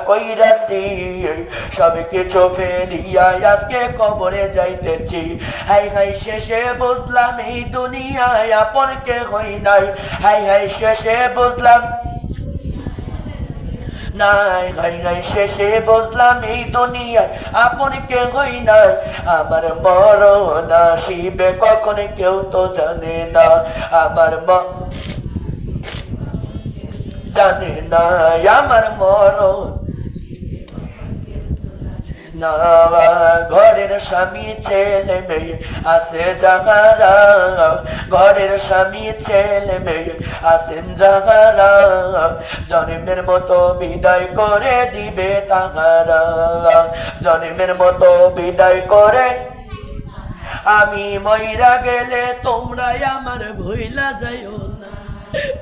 কইরাছি সবকে চোখে দিয়া আজকে কবরে যাইতেছি। হাই হাই শেষে বুঝলাম এই দুনিয়ায় আপন কে হই নাই। হাই হাই শেষে বুঝলাম নাই, হাই হাই শেষে বুঝলাম এই দুনিয়ায় আপন কে হই নাই। আমার মরণ আসিবে কখন কেউ তো জানে না, আমার জানে না আমার মরণ। না ঘরের স্বামী ছেলে মেয়ে আছে যাহারা, ঘরের স্বামী ছেলে মেয়ে আছেন যাহারা, জন্মের মতো বিদায় করে দিবে তাহারা, জন্মের মতো বিদায় করে। আমি মইরা গেলে তোমরা আমার ভুইলা যাইও না,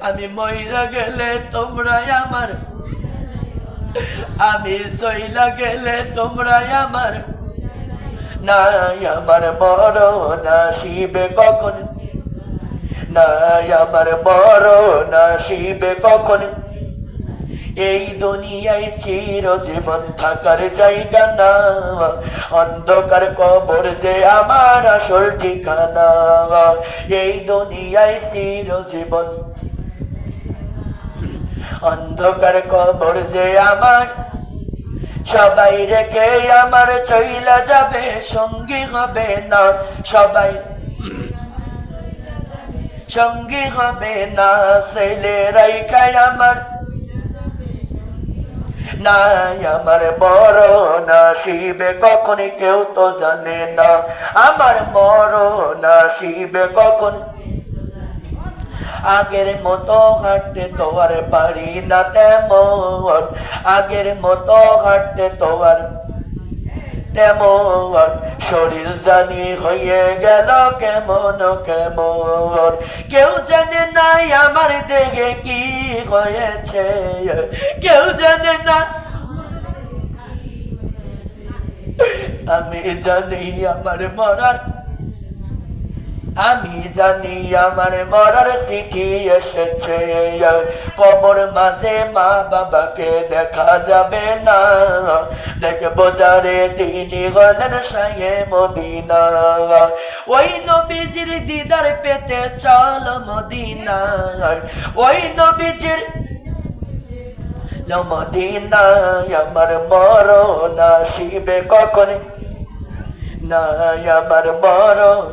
আমি মইরা গেলে তোমরা আমার, আমি সইলা গেলে তোমরা আমার, নাই আমার মরণ আসিবে কখন, নাই আমার মরণ আসিবে কখন। এই দুনিয়ায় চিরজীবন থাকার জায়গা না, অন্ধকার কবর যে আমার আসল ঠিকানা। এই দুনিয়ায় চিরজীবন অন্ধকার কবর যে আমার, সবাই রেখে আমার চইলা যাবে সঙ্গী হবে না, সবাই সঙ্গী হবে না। ছেলেরাই খায় আমার, নাই আমার মরণ আসিবে কখন কেউ তো জানে না, আমার মরণ আসিবে কখন। আগের মতো হাঁটতে তো আর পারি না তেমন, আগের মতো হাঁটতে তো আর তেমন, শরীর জানি হয়ে গেল কেমন কেমন। কেউ জানে নাই আমার দেহে কি হয়েছে, কেউ জানে না, আমি জানি আমার মরার, আমি জানি আমার মরার চিঠি এসেছে। কবর মাঝে মা বাবাকে দেখা যাবে না, দেখবো যারে তিনি হলেন শাহে মদিনা। ওই নবীজির দিদার পেতে চল মদিনায়, ওই নবীজির মদিনায় আমার মরণ আসিবে কখন, নাই আমার মরণ।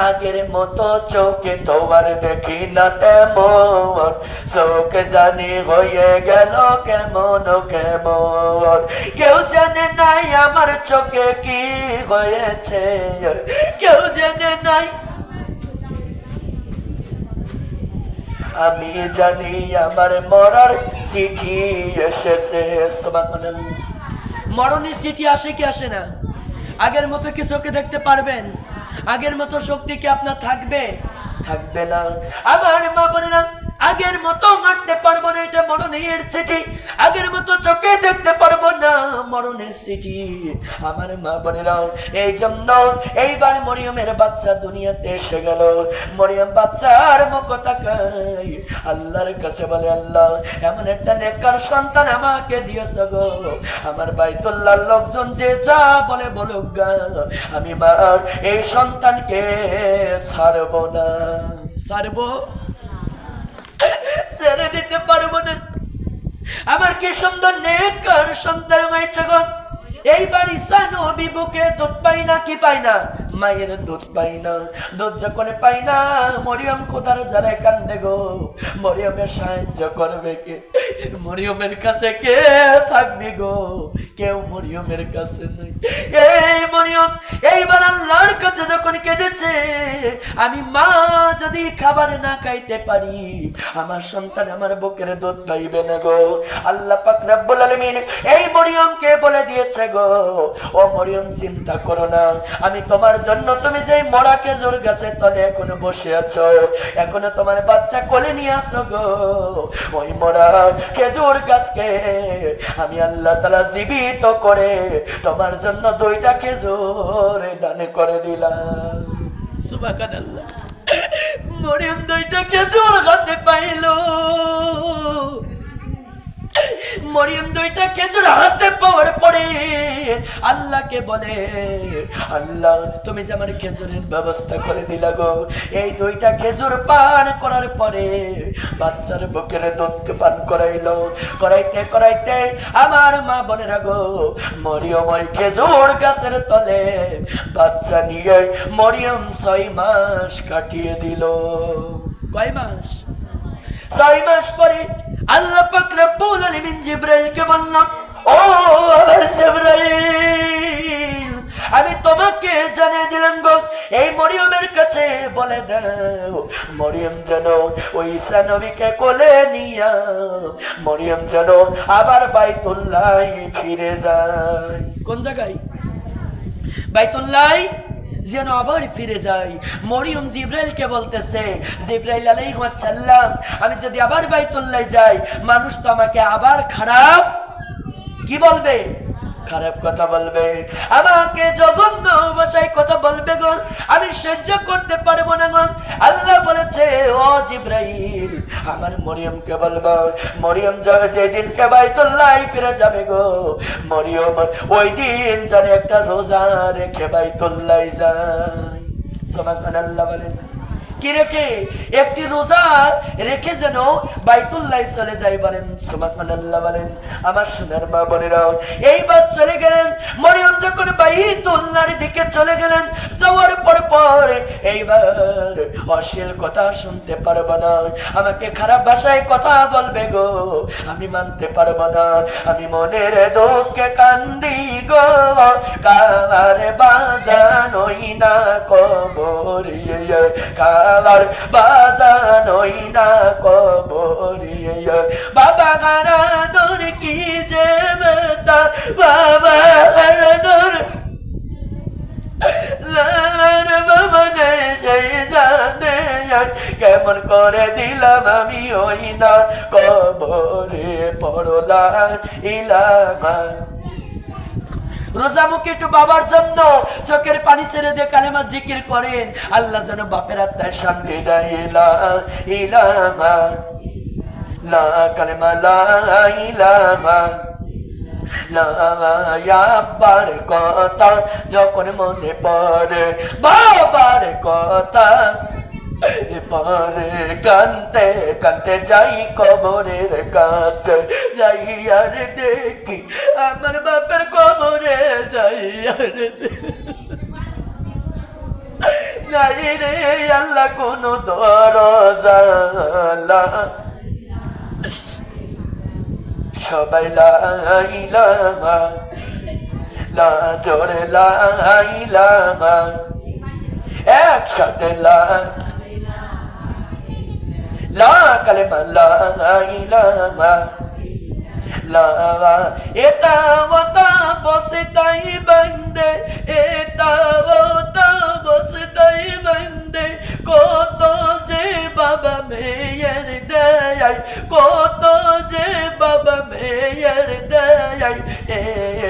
আগের মতো চোখে তোমার দেখি না তেমন, চোখ জানি হয়ে গেল কেমন কেমন। কেউ জানে নাই আমার চোখে কি হয়েছে, কেউ জানে নাই, আমি জানি আমার মরার চিঠি এসেছে। মরণের চিঠি আসে কি আসে না? আগের মতো কি চোখে দেখতে পারবেন? আগের মতো শক্তি কি আপনার থাকবে? থাকবে না। আমার মা বোনেরা, আগের মতো হাঁটতে পারবো না, এটা মরণের চিঠি। আগের মতো চোখে দেখতে পারবো না, মরণের চিঠি। আমার মা বোনেরা, এই জন্য এইবার মরিয়মের বাচ্চা দুনিয়াতে এসে গেল। মরিয়ম বাচ্চার মুখ তাকাই আল্লাহর কাছে বলে, আল্লাহ এমন একটা নেককার সন্তান আমাকে দিয়েছ গো, আমার বাইতুল্লাহর লোকজন যে যা বলে বলুক গা, আমি মা এই সন্তানকে ছাড়বো না, ছাড়বো, ছেড়ে দিতে পারবো না। আমার কি সুন্দর নেককার সন্তান হয়েছে গো। এইবার ঈসা নবী বুকে দুধ পাই না, কি পাই না? মায়ের দুধ পাই না। দুধ যখন পাই না, মরিয়ম খোদার যারা কান্দে গো। মরিয়মের সাহায্য করবে কে? মরিয়মের কাছে কে থাকবে গো? কেউ মরিয়মের কাছে নাই। এই মরিয়ম এইবার আল্লাহর কাছে যখন কেঁদেছে, আমি মা যদি খাবার না খাইতে পারি, আমার সন্তান আমার বুকের দুধ পাইবে না গো। আল্লাহ পাক রব্বুল আলামিন এই মরিয়মকে বলে দিয়েছে গো, ও মরিয়ম চিন্তা করো না, আমি তোমার জন্য, তুমি যে মরা খেজুর গাছের তলে এখনো বসে আছো, এখনো তোমার বাচ্চা কোলে নিয়ে আসো গো, ওই মরা খেজুর গাছকে আমি আল্লাহ তাআলা জীবিত করে তোমার জন্য 2টা খেজুর দান করে দিলাম। সুবহানাল্লাহ। মরিয়ম 2টা খেজুর হাতে পাইলো। মরিয়ম দুইটা খেজুর হাতে পাওয়ার পরে আল্লাহকে বলে, আল্লাহ তুমি যে আমার খেজুরের ব্যবস্থা করে দিলা গো, এই দুইটা খেজুর পান করার পরে বাচ্চার বুকের দুধকে পান করাইলো। করাইতে করাইতে আমার মা বোনেরা গো, মরিয়ম ওই খেজুর গাছের তলে বাচ্চা নিয়ে মরিয়ম 6 মাস কাটিয়ে দিল। কয় মাস? 6 মাস পরে আল্লাহ পাক রব্বুল আলামিন জিবরাইলকে বললেন, ও জিবরাইল, আমি তোমাকে জানিয়ে দিলাম গো, এই মরিয়মের কাছে বলে দাও, মরিয়ম যেন ওই ঈসা নবীকে কোলে নিয়া মরিয়ম যেন আবার বাইতুল্লাহ ফিরে যায়। কোন জায়গায়? বাইতুল্লাহ যেন আবার ফিরে যায়। মরিয়ম জিবরাইলকে বলতেছে, জিবরাইল আলাইহিস সালাম, আমি যদি আবার বাইতুল্লাহ যাই, মানুষ তো আমাকে আবার খারাপ কি বলবে? খারাপ কথা বলবে, আমাকে জঘন্য ভাষায় কথা বলবে গো, আমি সহ্য করতে পারবো না গো। আল্লাহ বলেছে, ও জিবরাইল, আমার মরিয়মকে বলবো, মরিয়ম যাবে যেদিনকে বাইতুল্লাহ ফিরে যাবে গো, মরিয়ম ওই দিন যেন একটা রোজা রেখে বাইতুল্লাহ যায়। সুবহানাল্লাহ বলেন। কি রেখে? একটি রোজা রেখে যেন বাইতুল্লাহ চলে যায়। বলেন সুবহানাল্লাহ বলেন। আমার সোনার মা বোনেরা, এইবার চলে গেলেন মরিয়ম, যখন বাইতুল্লাহর দিকে চলে গেলেন, যাওয়ার পর এইবার অশ্লীল কথা শুনতে পারবো না, আমাকে খারাপ ভাষায় কথা বলবে গো, আমি মানতে পারবো না, আমি মনের দুঃখে কান্দি গো, কার বাজানোই না কবরিয়ে, কালার বাজানোই না কবরিয়ে, বাবা গারানোর কি যে বেতা, বাবা গারানোর বাবা নেই সেই জানে, কেমন করে দিলাম আমি ওই না কবরে পড়লা ইলামা। রোজা মুখে একটু বাবার জন্য চোখের পানি ছেড়ে দিয়ে কালেমা জিকির করেন, আল্লাহ যেন বাপের আত্মার সামনে লা ইলাহা লা কালেমা লা ইলাহা লা, আব্বার কথা যখন মনে পড়ে, বাবার কথা পরে কানতে কানতে যাই কবরের কাছে, যাই আর দেখি আমার বাপের কবরে, যাই আর যাই রে আল্লাহ কোন দরজা, সবাই লা ইলাহা লা, জোরে লা ইলাহা, একসাথে লা লা কালেমা লা ইলাহা লা, এটা ওটা বসে তাই বন্দে, এটা ওটা বসে তাই বন্দে, কত যে বাবা মেয়ের দেয়, কত যে বাবা মেয়ের দেয়,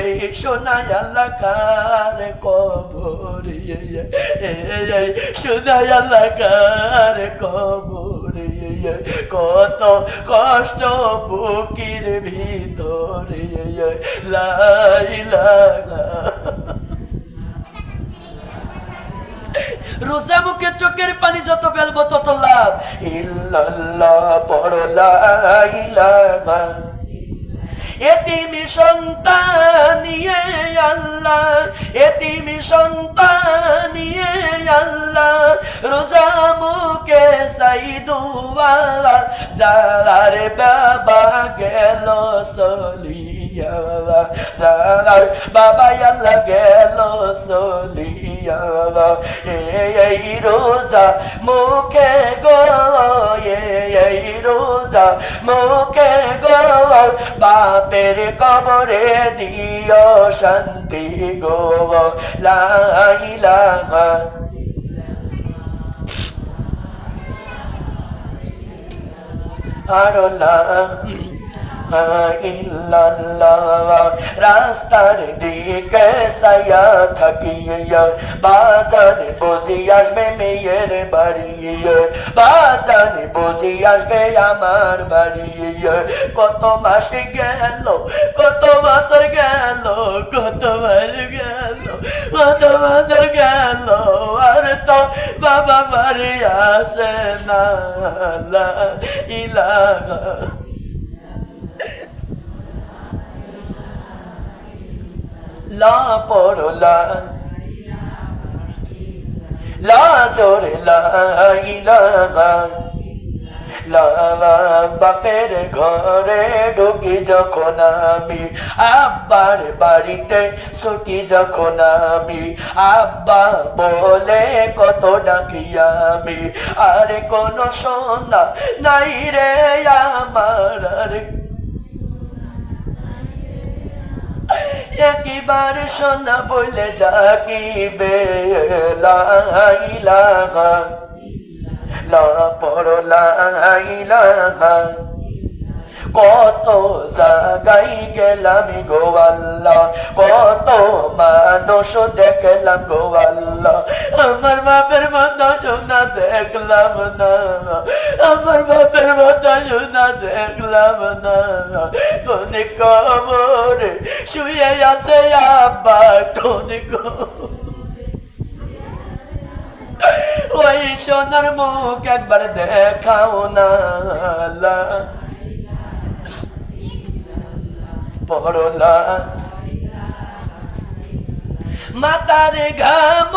এই সোনাই আল্লাহ কার কবরিয়ে, এই সোনাই আল্লাহ কার কবরিয়ে, কত কষ্ট বুকের ভিতরে, লা ইলাহা। রোজা মুখে চোখের পানি যত ফেলবো তত লাভ, ইল্লাল্লাহ পড় লা ইলাহা। এতিমি সন্তান নিয়ে আল্লাহ, এতিমি সন্তান নিয়ে আল্লাহ, রোজা মুখে চাই দুয়া, যার বাবা গেল চলিয়া, যার বাবা আল্লাহ গেল চলিয়া, এই রোজা মুখে গো, এই রোজা মুখে গো, বাপের কবরে দিও শান্তি গো, লা ইলাহা। আর ইল্লাল্লাহ রাস্তার দিকে সায়া থাকিয়া বাজারে বুঝি আসবে মেয়ের বাড়ি বাজারে বুঝি আসবে আমার বাড়ি কত মাস গেল কত বছর গেল কত মাস গেল কত বছর গেল আর তো বাবা বাড়ি আসে না লা ইলাহা লা পড়ো লা জোরে লা ইলাহা লা বাপের ঘরে ঢুকি যখন আমি আব্বার বাড়িতে ছুটি যখন আমি আব্বা বলে কত ডাকি আমি আরে কোন সোনা নাই রে আমার আর একবার সোনা বলে ডাকিবে লা ইলাহা লা পড়ো লা ইলাহা কত জায়গায় গেলাম গো আল্লাহ কত মানুষ দেখলাম গো আল্লাহ আমার বাপের মতো সোনা দেখলাম না আমার বাপের মতো সোনা দেখলাম না কোন কবরে শুয়ে আছে আব্বা কোন ওই সোনার মুখ একবার দেখাও না পড়লা মাতার ঘাম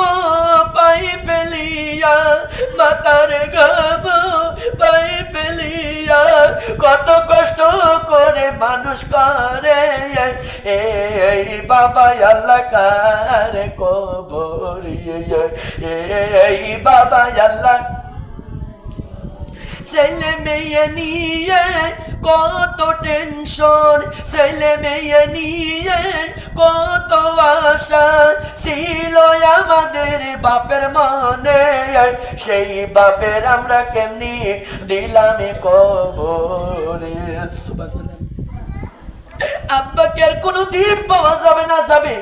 পাই ফেলিয়া মাতার ঘাম পাই ফেলিয়া কত কষ্ট করে মানুষ করে এই বাবা আল্লাহ কারে কবর এই বাবা আল্লাহ ছেলে মেয়ে নিয়ে কত টেনশন ছেলে মেয়ে নিয়ে কত আশা ছিল আমাদের বাপের মনে সেই বাপের আমরা কেমনি দিলাম কবরে আব্বাকে আর কোনো দিন পাওয়া যাবে না যাবে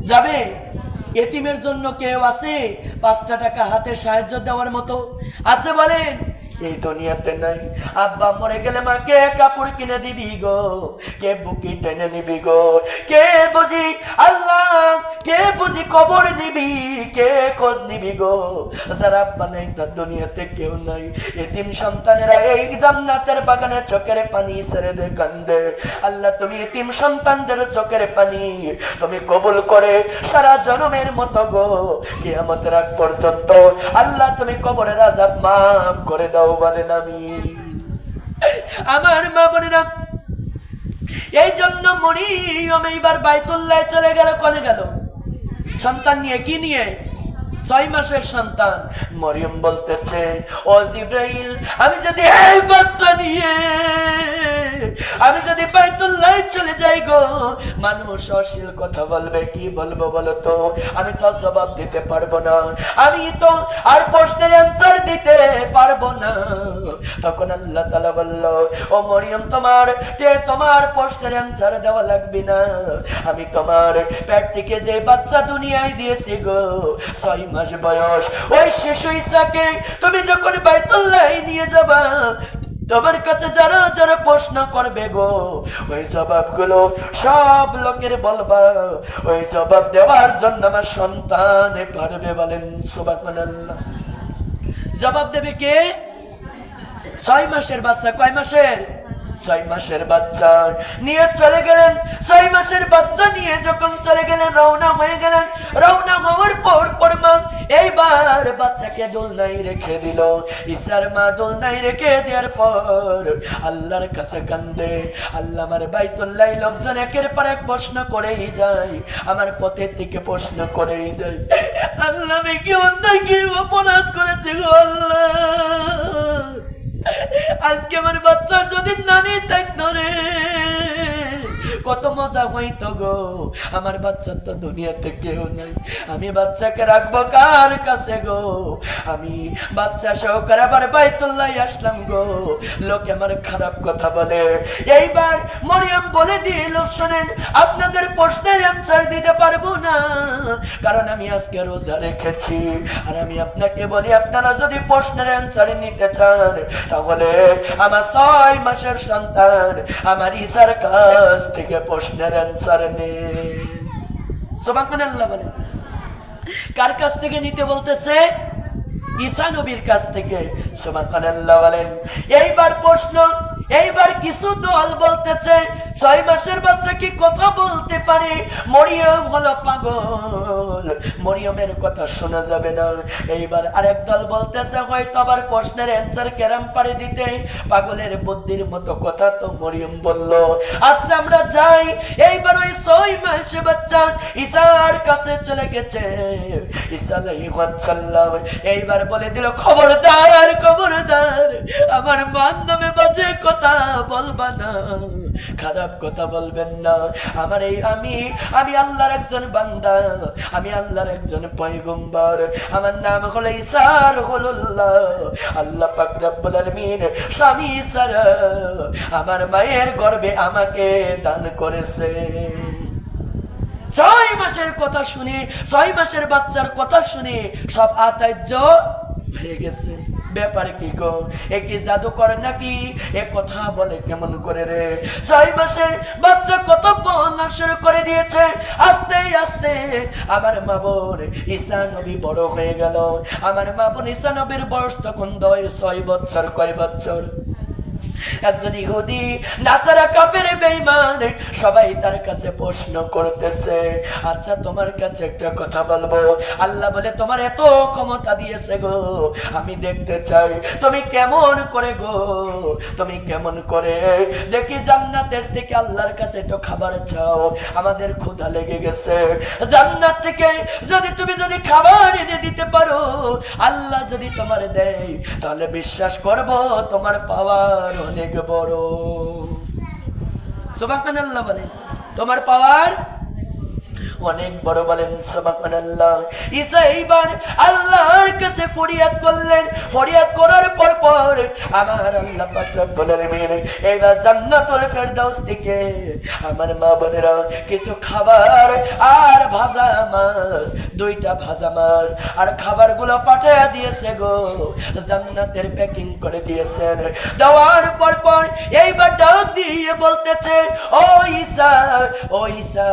যাবে এতিমের জন্য কেউ আছে 5টা টাকা হাতে সাহায্য দেওয়ার মতো আছে বলেন এই দুনিয়াতে নাই আব্বা মরে গেলে মাকে কাপড় কিনে দিবি গো কে বুকি টেনে নিবি গো কে বুঝি আল্লাহ কে বুঝি খবর নিবি কে খোঁজ নিবি গো যারা আব্বা নাই তার দুনিয়াতে কেউ নাই এতিম সন্তানেরা এই জান্নাতের বাগানে চোখের পানি ছেড়ে দে কান্দে আল্লাহ তুমি এতিম সন্তানদের চোখের পানি তুমি কবুল করে সারা জনমের মতো গো কিয়ামতের আগ পর্যন্ত আল্লাহ তুমি কবরের আযাব মাফ করে দাও বলেন আমিন আমার মা বোনেরা এই জন্য মরিয়ম এইবার বাইতুল্লাহ চলে গেল কোনে গেল সন্তান নিয়ে কি নিয়ে 6 মাসের সন্তান মরিয়ম বলতেছে ও জিবরাইল আমি যদি এই বাচ্চা নিয়ে আমি যদি বাইতুল্লাহ চলে যাই গো মানুষ অশ্লীল কথা বলবে কি বলবো বলো তো আমি তো জবাব দিতে পারবো না আমি তো আর প্রশ্নের অ্যানসার দিতে পারবো না তখন আল্লাহ তাআলা বলল ও মরিয়ম তোমার প্রশ্নের অ্যানসার দেওয়া লাগবে না আমি তোমার পেট থেকে যে বাচ্চা দুনিয়ায় দিয়েছি গো 6 মাস বয়স ওই শিশু ঈসাকে তুমি যখন বাইতুল্লাহ নিয়ে যাবা তোমার কাছে যারা যারা প্রশ্ন করবে গো ওই জবাবগুলো সব লোকের বলবা ওই জবাব দেওয়ার জন্য আমার সন্তান পারবে বলেন সুবহানাল্লাহ জবাব দেবে কে 6 মাসের বাচ্চা কয় মাসের 6 মাসের বাচ্চা নিয়ে চলে গেলেন 6 মাসের বাচ্চা নিয়ে যখন চলে গেলেন রওনা হয়ে গেলেন রওনা হওয়ার পর মা এইবার বাচ্চাকে দোলনায় রেখে দিল ঈসার মা দোলনায় রেখে দেওয়ার পর আল্লাহর কাছে কান্দে আল্লাহ আমার বাইতুল্লাহ লোকজন একের পর এক প্রশ্ন করেই যায় আমার পথের থেকে প্রশ্ন করেই যায় আল্লাহ আমি কি অন্যায় কি অপরাধ করেছি গো আল্লাহ আজকে আমার বাচ্চা যদি নানি থাকতো রে কত মজা হইতো গো। আমার বাচ্চা তো দুনিয়াতে কেউ নাই, আমি বাচ্চাকে রাখবো কার কাছে গো। আমি বাচ্চা সহকারে আবার বাইতুল্লাহ আসলাম গো, লোকে আমার খারাপ কথা বলে। এইবার মরিয়ম বলে দিল, শোনেন আপনাদের প্রশ্নের অ্যান্সার দিতে পারবো না, কারণ আমি আজকে রোজা রেখেছি। আর আমি আপনাকে বলি, আপনারা যদি প্রশ্নের অ্যান্সার নিতে চান, তাহলে আমার 6 মাসের সন্তান আমার ঈসার কাছ থেকে প্রশ্নের অ্যান্সার নেন। সুবহানাল্লাহ বলেন। কার কাছ থেকে নিতে বলতেছে? ঈসা নবীর কাছ থেকে। সুবহানাল্লাহ বলেন। এইবার প্রশ্ন, এইবার কিছু দল বলতেছে 6 মাসের বাচ্চা কি কথা বলতে পারে? মরিয়ম হলো পাগল, মরিয়মের কথা শোনা যাবে না। এইবার আরেক দল বলতেছে হয়তো আবার প্রশ্নের অ্যান্সার কেরাম পারে দিতে, পাগলের বুদ্ধির মতো কথা তো মরিয়ম বলল। আচ্ছা আমরা যাই। এইবার ওই 6 মাসের বাচ্চা ঈসার কাছে চলে গেছে। ঈসা আলাইহিস সালাম এইবার বলে দিল, খবরদার খবরদার, আমার মান নামে বাজে কথা বলবা না, খারাপ কথা বলবেন না। আমার এই আমি আল্লাহর একজন বান্দা, আমি আল্লাহর একজন পয়গম্বর, আমার নাম হলো ঈসা রাসূলুল্লাহ। আল্লাহ পাক রব্বুল আলামিন স্বামী সারা আমার মায়ের গর্ভে আমাকে দান করেছে। 6 মাসের কথা শুনে, 6 মাসের বাচ্চার কথা শুনে সব আশ্চর্য হয়ে গেছে। ব্যাপারে কি গো, এ কি জাদুকর নাকি? এ কথা বলে কেমন করে রে? 6 মাসের বাচ্চা কত বলা শুরু করে দিয়েছে। আস্তে আস্তে আমার মা বোন ঈসা নবী বড় হয়ে গেল। আমার মা বোন ঈসা নবীর বয়স তখন 6 বছর। কয় বছর? একজন ইহুদি নাসারা কাফের বেঈমান সবাই তার কাছে প্রশ্ন করতেছে, আচ্ছা তোমার কাছে একটা কথা বলবো। আল্লাহ বলে, তোমার এত ক্ষমতা দিয়েছে গো, আমি দেখতে চাই তুমি কেমন করে গো, তুমি কেমন করে দেখি জান্নাতের থেকে আল্লাহর কাছে একটু খাবার চাও, আমাদের ক্ষুধা লেগে গেছে। জান্নাত থেকে তুমি যদি খাবার এনে দিতে পারো, আল্লাহ যদি তোমার দেয়, তাহলে বিশ্বাস করব তোমার পাওয়ার অনেক বড়। সুবহানাল্লাহ বলেন। তোমার পাওয়ার অনেক বড় বলেন। সুবহানাল্লাহ। ঈসা এইবার আল্লাহর কাছে ফরিয়াদ করলেন। ফরিয়াদ করার পর আমার আল্লাহ পাক রব্বুল আলামিন এইবার জান্নাতুল ফেরদাউস থেকে আমার মা বোনেরা কিছু খাবার আর ভাজা মাছ, 2টা ভাজা মাছ আর খাবারগুলো পাঠিয়ে দিয়েছে গো, জান্নাতের প্যাকিং করে দিয়েছেন। দেওয়ার পর এইবার ডাক দিয়ে বলতেছে, ও ঈসা, ও ঈসা,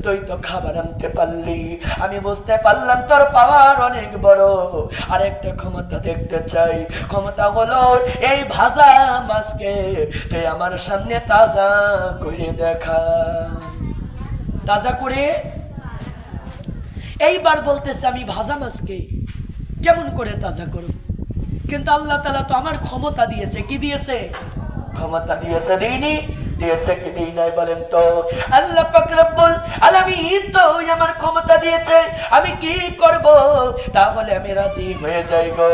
তুই তো খাবার আনতে পারলি, আমি বুঝতে পারলাম তোর পাওয়ার অনেক বড়। আর একটা ক্ষমতা দেখতে চাই, ক্ষমতা হলো এই ভাজা মাছকে তুই আমার সামনে তাজা করে দেখা। তাজা করে এইবার বলতেছে, আমি ভাজা মাছকে কেমন করে তাজা করব? কিন্তু আল্লাহ তাআলা তো আমার ক্ষমতা দিয়েছে। কি দিয়েছে? ক্ষমতা দিয়েছে। দিইনি? দিয়েছে কি দিই নাই বলেন তো? আল্লাহ পাক রব্বুল আলামিন তো আমার ক্ষমতা দিয়েছে, আমি কি করব? তাহলে আমি রাজি হয়ে যাই গো।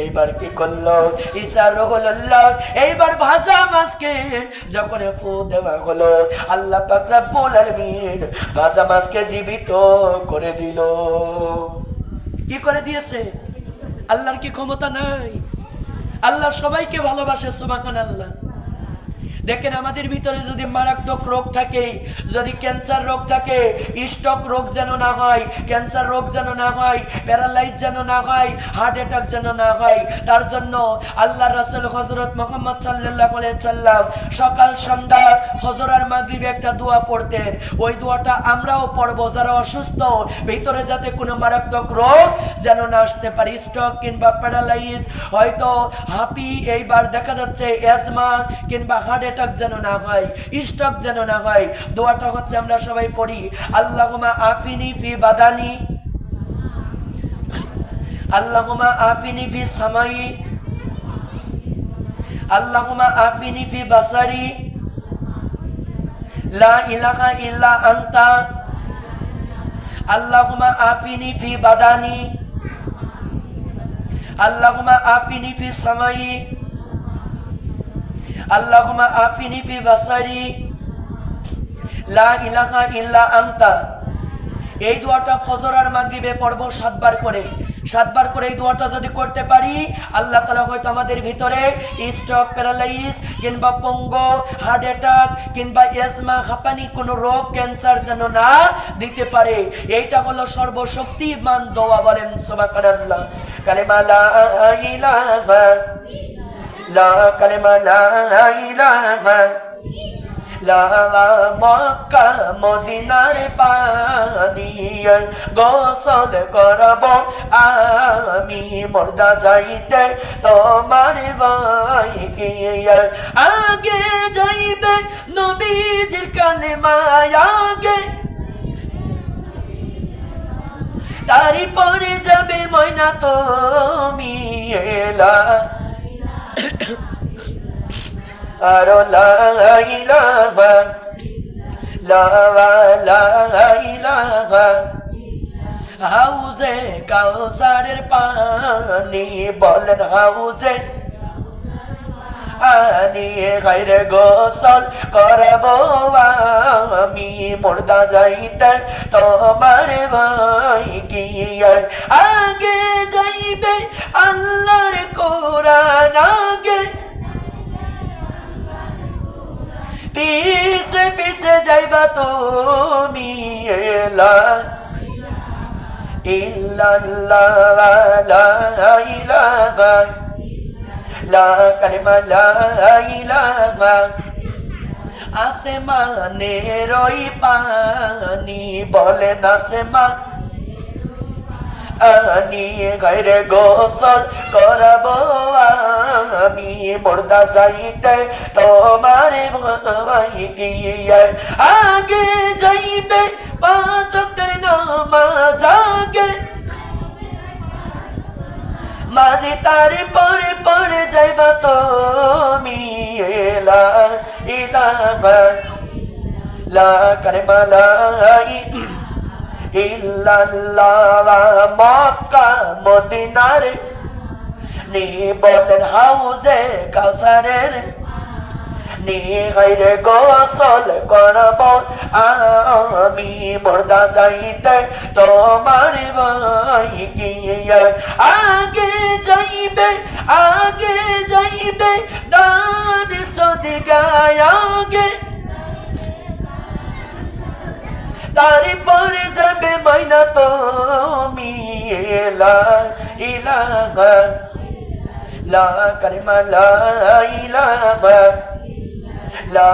এইবার কি করলো ঈসা রাসূলুল্লাহ? এইবার ভাজা মাছকে যখন ফু দেওয়া হলো, আল্লাহ পাক রব্বুল আলামিন ভাজা মাছকে জীবিত করে দিল। কি করে দিয়েছে? আল্লাহর কি ক্ষমতা নাই? আল্লাহ সবাইকে ভালোবাসে। সুবহানাল্লাহ। দেখেন, আমাদের ভিতরে যদি মারাত্মক রোগ থাকে, যদি ক্যান্সার রোগ থাকে, স্ট্রোক রোগ যেন না হয়, ক্যান্সার রোগ যেন না হয়, প্যারালাইজ যেন না হয়, হার্ট অ্যাটাক যেন না হয়, তার জন্য আল্লাহ রাসূল হযরত মুহাম্মদ সাল্লাল্লাহু আলাইহি সাল্লাম সকাল সন্ধ্যা ফজর আর মাগরিবে একটা দোয়া পড়তেন। ওই দোয়াটা আমরাও পড়বো, যারা অসুস্থ, ভিতরে যাতে কোনো মারাত্মক রোগ যেন না আসতে পারে, স্ট্রোক কিংবা প্যারালাইজ, হয়তো হাঁপি, এইবার দেখা যাচ্ছে অ্যাজমা কিংবা হার্ট অ্যাটাক যেন না হয়, স্ট্রোক যেন না হয়। দোয়াটা হচ্ছে আমরা সবাই পড়ি, আল্লাহুম্মা আফিনি ফি বাদানি, আল্লাহুম্মা আফিনি ফি সামাই, আল্লাহুম্মা আফিনি ফি বাসারি, লা ইলাহা ইল্লা আনতা, আল্লাহুম্মা আফিনি ফি বাদানি, আল্লাহুম্মা আফিনি ফি সামাই, আল্লাহুম্মা আফিনি ফি বাসারি, লা ইলাহা ইল্লা আনতা। এই দোয়াটা ফজর আর মাগরিবে পড়ব 7 বার করে। 7 বার করে এই দোয়াটা যদি করতে পারি, আল্লাহ তাআলা হয়তো আমাদের ভিতরে স্ট্রোক, প্যারালাইজ কিংবা পঙ্গু, হার্ট অ্যাটাক কিংবা এজমা, হাঁপানি কোনো রোগ, ক্যান্সার যেন না দিতে পারে। এইটা হলো সর্বশক্তিমান দোয়া। বলেন সুবহানাল্লাহ। কালেমা লা ইলাহা, লা কালেমা লা ইলাহা, লা মক্কা মদিনার পানি গোসল করব আমি, মর্দা যাইতে তোমার ভাই গিয়ে। আগে যাইবে নবীজির কালেমা আগে, তারি পরে যাবে ময়না তুমি এলা। আর লা ইলাহা, লা ইলাহা, হাউজে কাউসারের পানি। বলেন হাউজে আনি গায়রে গোসল করব আমি, মুর্দা যাইতে তোমার ভাই গিয়ে। আগে যাইবে আল্লাহর কোরআন আগে, পিছে পিছে যাইবা তুমি লা ইল্লাল্লাহ, লা ইলাহা, লা কালিমা লা ইলাহা। আসমানের ওই পানি, বলেন আসমান আনি গায়রে গোসল করব আমি, মুর্দা যাইতে তোমার ভাই গিয়ে। আগে যাইবে 5 ওয়াক্তের নামাজ আগে, মাঝে তারে পরে পরে যাইবা তুমি লা ইলাহা, লা কালিমা লা ইল্লাল্লাহ মক্কা মদিনার নি। বলেন হাউজে কাউসারের নি গায়রে গোসল করব আমি, মুর্দা যাইতে তোমার ভাই গিয়ে। আগে যাইবে, আগে যাইবে দান সদকা আগে, তারি পরে যাবে ময়না তুমি লা ইলাহা, লা কালিমা লা ইলাহা, লা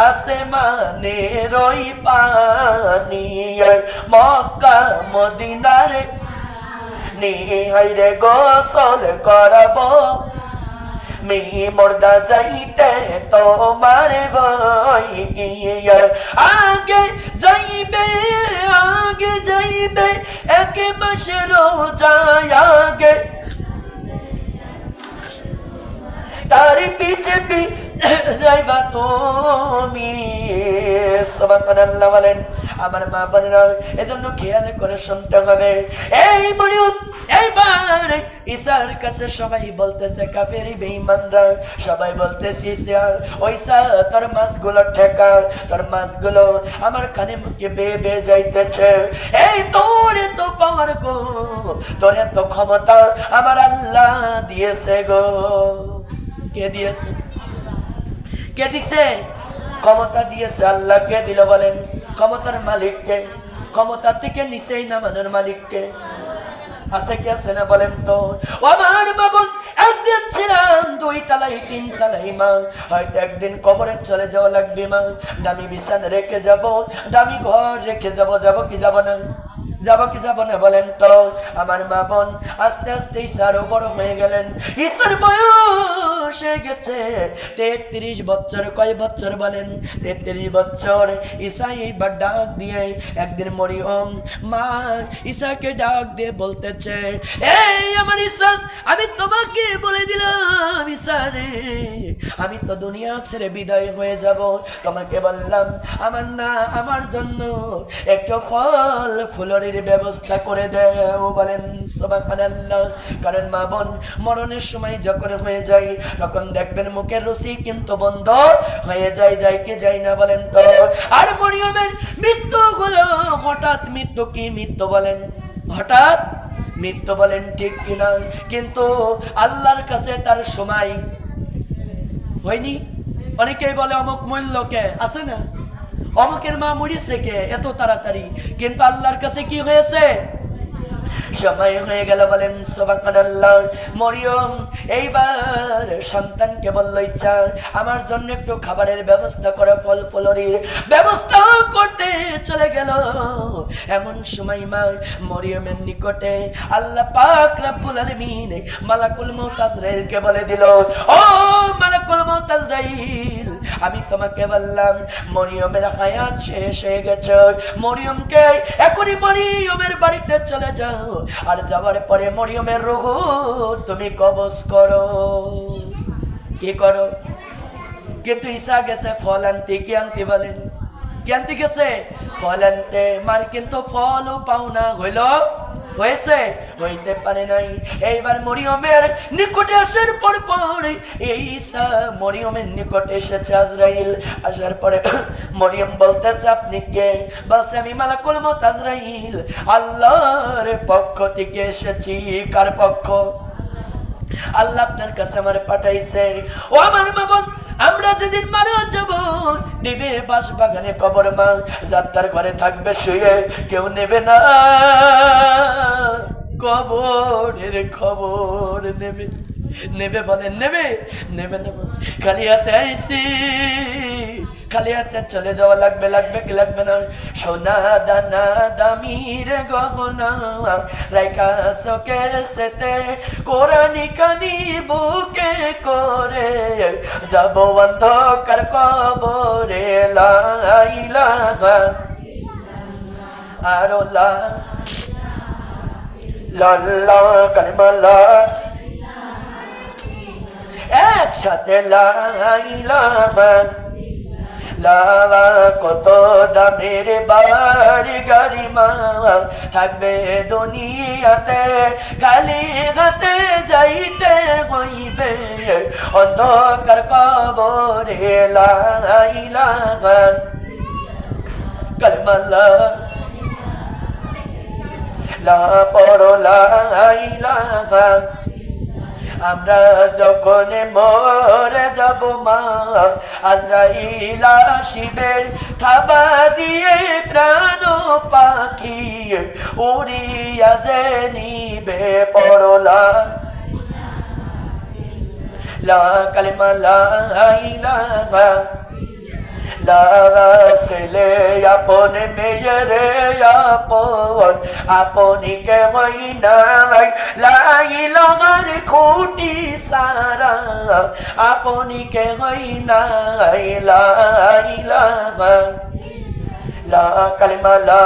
আসমানের ওই পানি মক্কা মদিনার নি গায়রে গোসল করব মি, মুর্দা যাইতে তোমার ভাই গিয়ে। আগে যাইবে, আগে যাইবে 1 মাসের রোজা আগে, তার পিছে যাইবা তুমি। সুবহানাল্লাহ। বলেন আমার মা বোনেরা, এজন্য খেয়াল করে শুনতে হবে। এই মরিয়ম এইবার ঈসার কাছে সবাই বলতেছে, কাফের বেঈমানরা সবাই বলতেছে, ওই ঈসা তোর মাছগুলো ঠেকা, তোর মাছগুলো আমার কানে মুখে বেয়ে বেয়ে যাইতেছে। এই তোরে তো পাওয়ার গো, তোরে তো ক্ষমতা আমার আল্লাহ দিয়েছে গো। কে দিয়েছে? কে দিছে? ক্ষমতা দিয়েছে আল্লাহ। কে দিল বলেন? ক্ষমতার মালিককে। ক্ষমতা থেকে নিচেই নামানোর মালিককে। আছে কি আছে না বলেন তো? আমার বাবন একদিন ছিলাম 2 তলায় 3 তলায় মা, হয়তো একদিন কবরে চলে যাওয়া লাগবে মা। দামি বিছানা রেখে যাব, দামি ঘর রেখে যাব। যাব কি যাব না? যাব কি যাব না বলেন তো? আমার মা বোন আস্তে আস্তে ঈসারও বড় হয়ে গেলেন। ঈসার বয়স হয়ে গেছে 33 বছর। কয় বছর বলেন? 33 বছর। ঈসা এইবার ডাক দিয়ে একদিন মরিয়ম মা ঈসাকে ডাক দিয়ে বলতেছে, এই আমার ঈসা, আমি তোমাকে বলে দিলাম ঈসা রে, আমি তো দুনিয়া ছেড়ে বিদায় হয়ে যাব। তোমাকে বললাম আমার না আমার জন্য একটু ফল ফুলরির ব্যবস্থা করে দেও। বলেন সুবহানাল্লাহ। কারণ মা বোন মরণের সময় যখন হয়ে যায় তখন দেখবেন মুখের রুচি কিন্তু বন্ধ হয়ে যায় কি যায় না বলেন তো? আর মরিয়মের মৃত্যু হলো হঠাৎ। মৃত্যু কি মৃত্যু বলেন? হঠাৎ মৃত্যু বলেন, ঠিক কিনা? কিন্তু আল্লাহর কাছে তার সময় হয়নি। অনেকেই বলে অমুক মূল্যকে আছে না, অমুকের মা মরিছে কে এত তাড়াতাড়ি, কিন্তু আল্লাহর কাছে কি হয়েছে? সময় হয়ে গেল। বলেন সুবহানাল্লাহ। মরিয়ম এইবার সন্তানকে বলল, ইচ্ছা আমার জন্য একটু খাবারের ব্যবস্থা করে, ফল ফুলরির ব্যবস্থা করতে চলে গেল। এমন সময় মা মরিয়মের নিকটে আল্লাহ পাক রব্বুল আলামিন মালাকুল মউত আজরাইলকে বলে দিল, ও মালাকুল মউত আজরাইল, আমি তোমাকে বললাম মরিয়মের হায়াত শেষ হয়ে গেছে, মরিয়মকে এখনই মরিয়মের বাড়িতে চলে যাও, আর যাওয়ার পরে মরিয়মের রূহ তুমি কবজ করো। কি করো? কিন্তু ঈসা গেছে ফল আনতে। কি আনতে বলেন? কি আনতে গেছে? ফল আনতে। মার কিন্তু ফলও পাওনা হয়েছে, হইতে পারে নাই। এইবার মরিয়মের নিকটে আসার পর এই ঈসা মরিয়মের নিকটে এসেছে আজরাইল। আসার পরে মরিয়ম বলতেছে, আপনি কে? বলছে, আমি মালাকুল মউত আজরাইল, আল্লাহর পক্ষ থেকে এসেছি। কার পক্ষ? আল্লাহ আপনার কাছে আমার পাঠাইছে। ও আমার মা বোন, আমরা যেদিন মারা যাব নেবে বাস বাগানে কবর, মা যাত্রার ঘরে থাকবে শুয়ে, কেউ নেবে না, কবরের খবর নেবে বলেন, নেবে না। খালি হাতে আইছি, খালি হাতে চলে যাওয়া লাগবে কি লাগবে না? সোনা দানা দামির গহনা রাইখা শোকেসেতে, কোরআনি কানি বুকে করে, যাব অন্ধকার কবরে, লা ইলাহা আর লা লাল্লাহ কালিমা লা, একসাথে লা ইলাহা। কত দামের বাড়ি গাড়ি মা থাকবে দুনিয়াতে, খালি হাতে যাইতে হইবে অন্ধকার কবরে, লা ইলাহা কালিমা লা পড়ো লা ইলাহা। আমরা যখন মরে যাব মা, আজরাইল আসিবে থাবা দিয়ে, প্রাণ পাখি উড়িয়া যে নিবে, পড়ো লা কালিমা লা ইলাহা। ছেলে আপন মেয়েরে আপন, আপনি কে হই নাই, লাইলাগার খুঁটি সারা, আপনি কে হই নাই, লাইলাগা লা কালিমা লা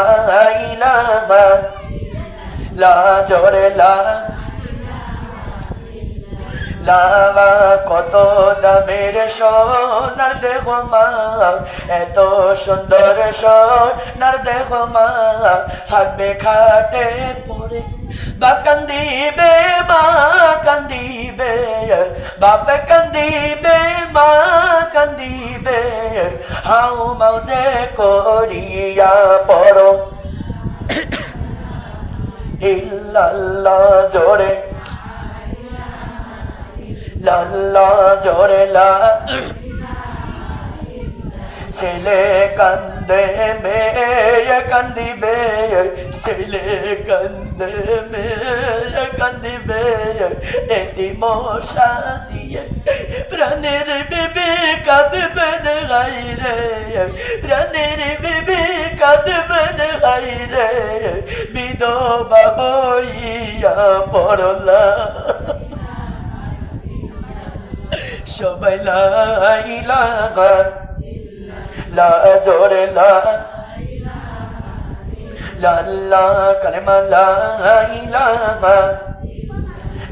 ইলাহা, লা জোরে লা লাভা। কত দামের সোনার দেহ মা, এত সুন্দর সোনার দেহ মা, থাকবে খাটে পড়ে, বাপ কান্দিবে মা কান্দিবে, বাপ কান্দিবে মা কান্দিবে, হাউ মাউজে করিয়া পড়ো ইল্লাল্লাহ জোরে লাল্লা জোরে লা। ছেলে কান্দে মেয়ে কান্দিবে, ছেলে কান্দে মেয়ে কান্দিবে, এতিম সাজিয়ে প্রাণের বেবি কাঁদবেন গাইরে, প্রাণের বেবি কাঁদবেন গাইরে, বিধবা হইয়া পড়লা সবাই, লা ইলাহা লা জোরে লা লাল্লাহ কালিমা লা ইলাহা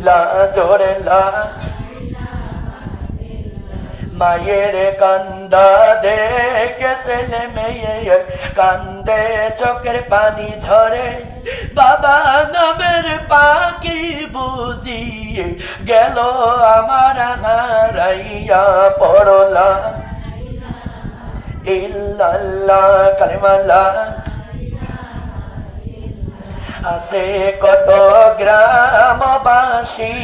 লা জোরে লা। মায়ের কান্দা দেখে ছেলে মেয়ে কান্দে, চোখের পানি ঝরে, বাবা নামের পাখি বুঝি গেল আমার হারাইয়া পড়লা ইল্লাল্লাহ কালিমা লা। আছে কত গ্রামবাসী,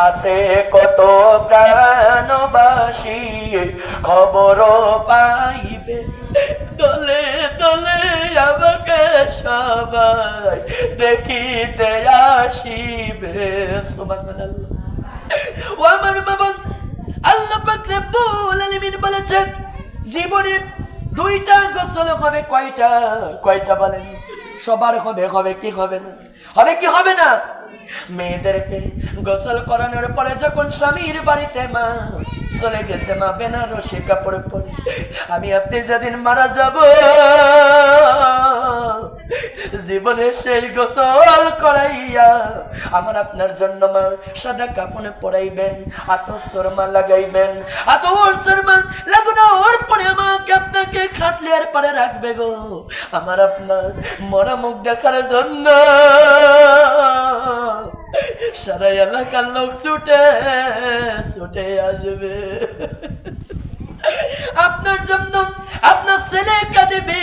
আছে কত প্রাণবাসী, খবর পাইবে দলে দলে আমাকে সবাই দেখিতে আসিবে। সুবহানাল্লাহ। ও আমার মা বোন, আল্লাহ পাক রব্বুল আলামিন বলেছেন জীবনে দুইটা গোসল হবে। কয়টা? কয়টা বলেন? সবার হবে, হবে কি হবে না? হবে কি হবে না? মেয়েদেরকে গোসল করানোর পরে যখন স্বামীর বাড়িতে মা চলে গেছে, মা বেনারসি কাপড় পরে, আমি আপনি যেদিন মারা যাব জীবনে সেই গোসল করাইয়া আমার আপনার জন্য মা সাদা কাপড়ে পরাইবেন, আতর সুরমা লাগাইবেন, আতর সুরমা লাগানোর পরে আমাকে আপনাকে খাটলিয়ার পারে রাখবে গো, আমার আপনার মরা মুখ দেখার জন্য সারা এলাকার লোক ছুটে ছুটে আসবে। আপনার জন্য আপনার ছেলে কাঁদবে,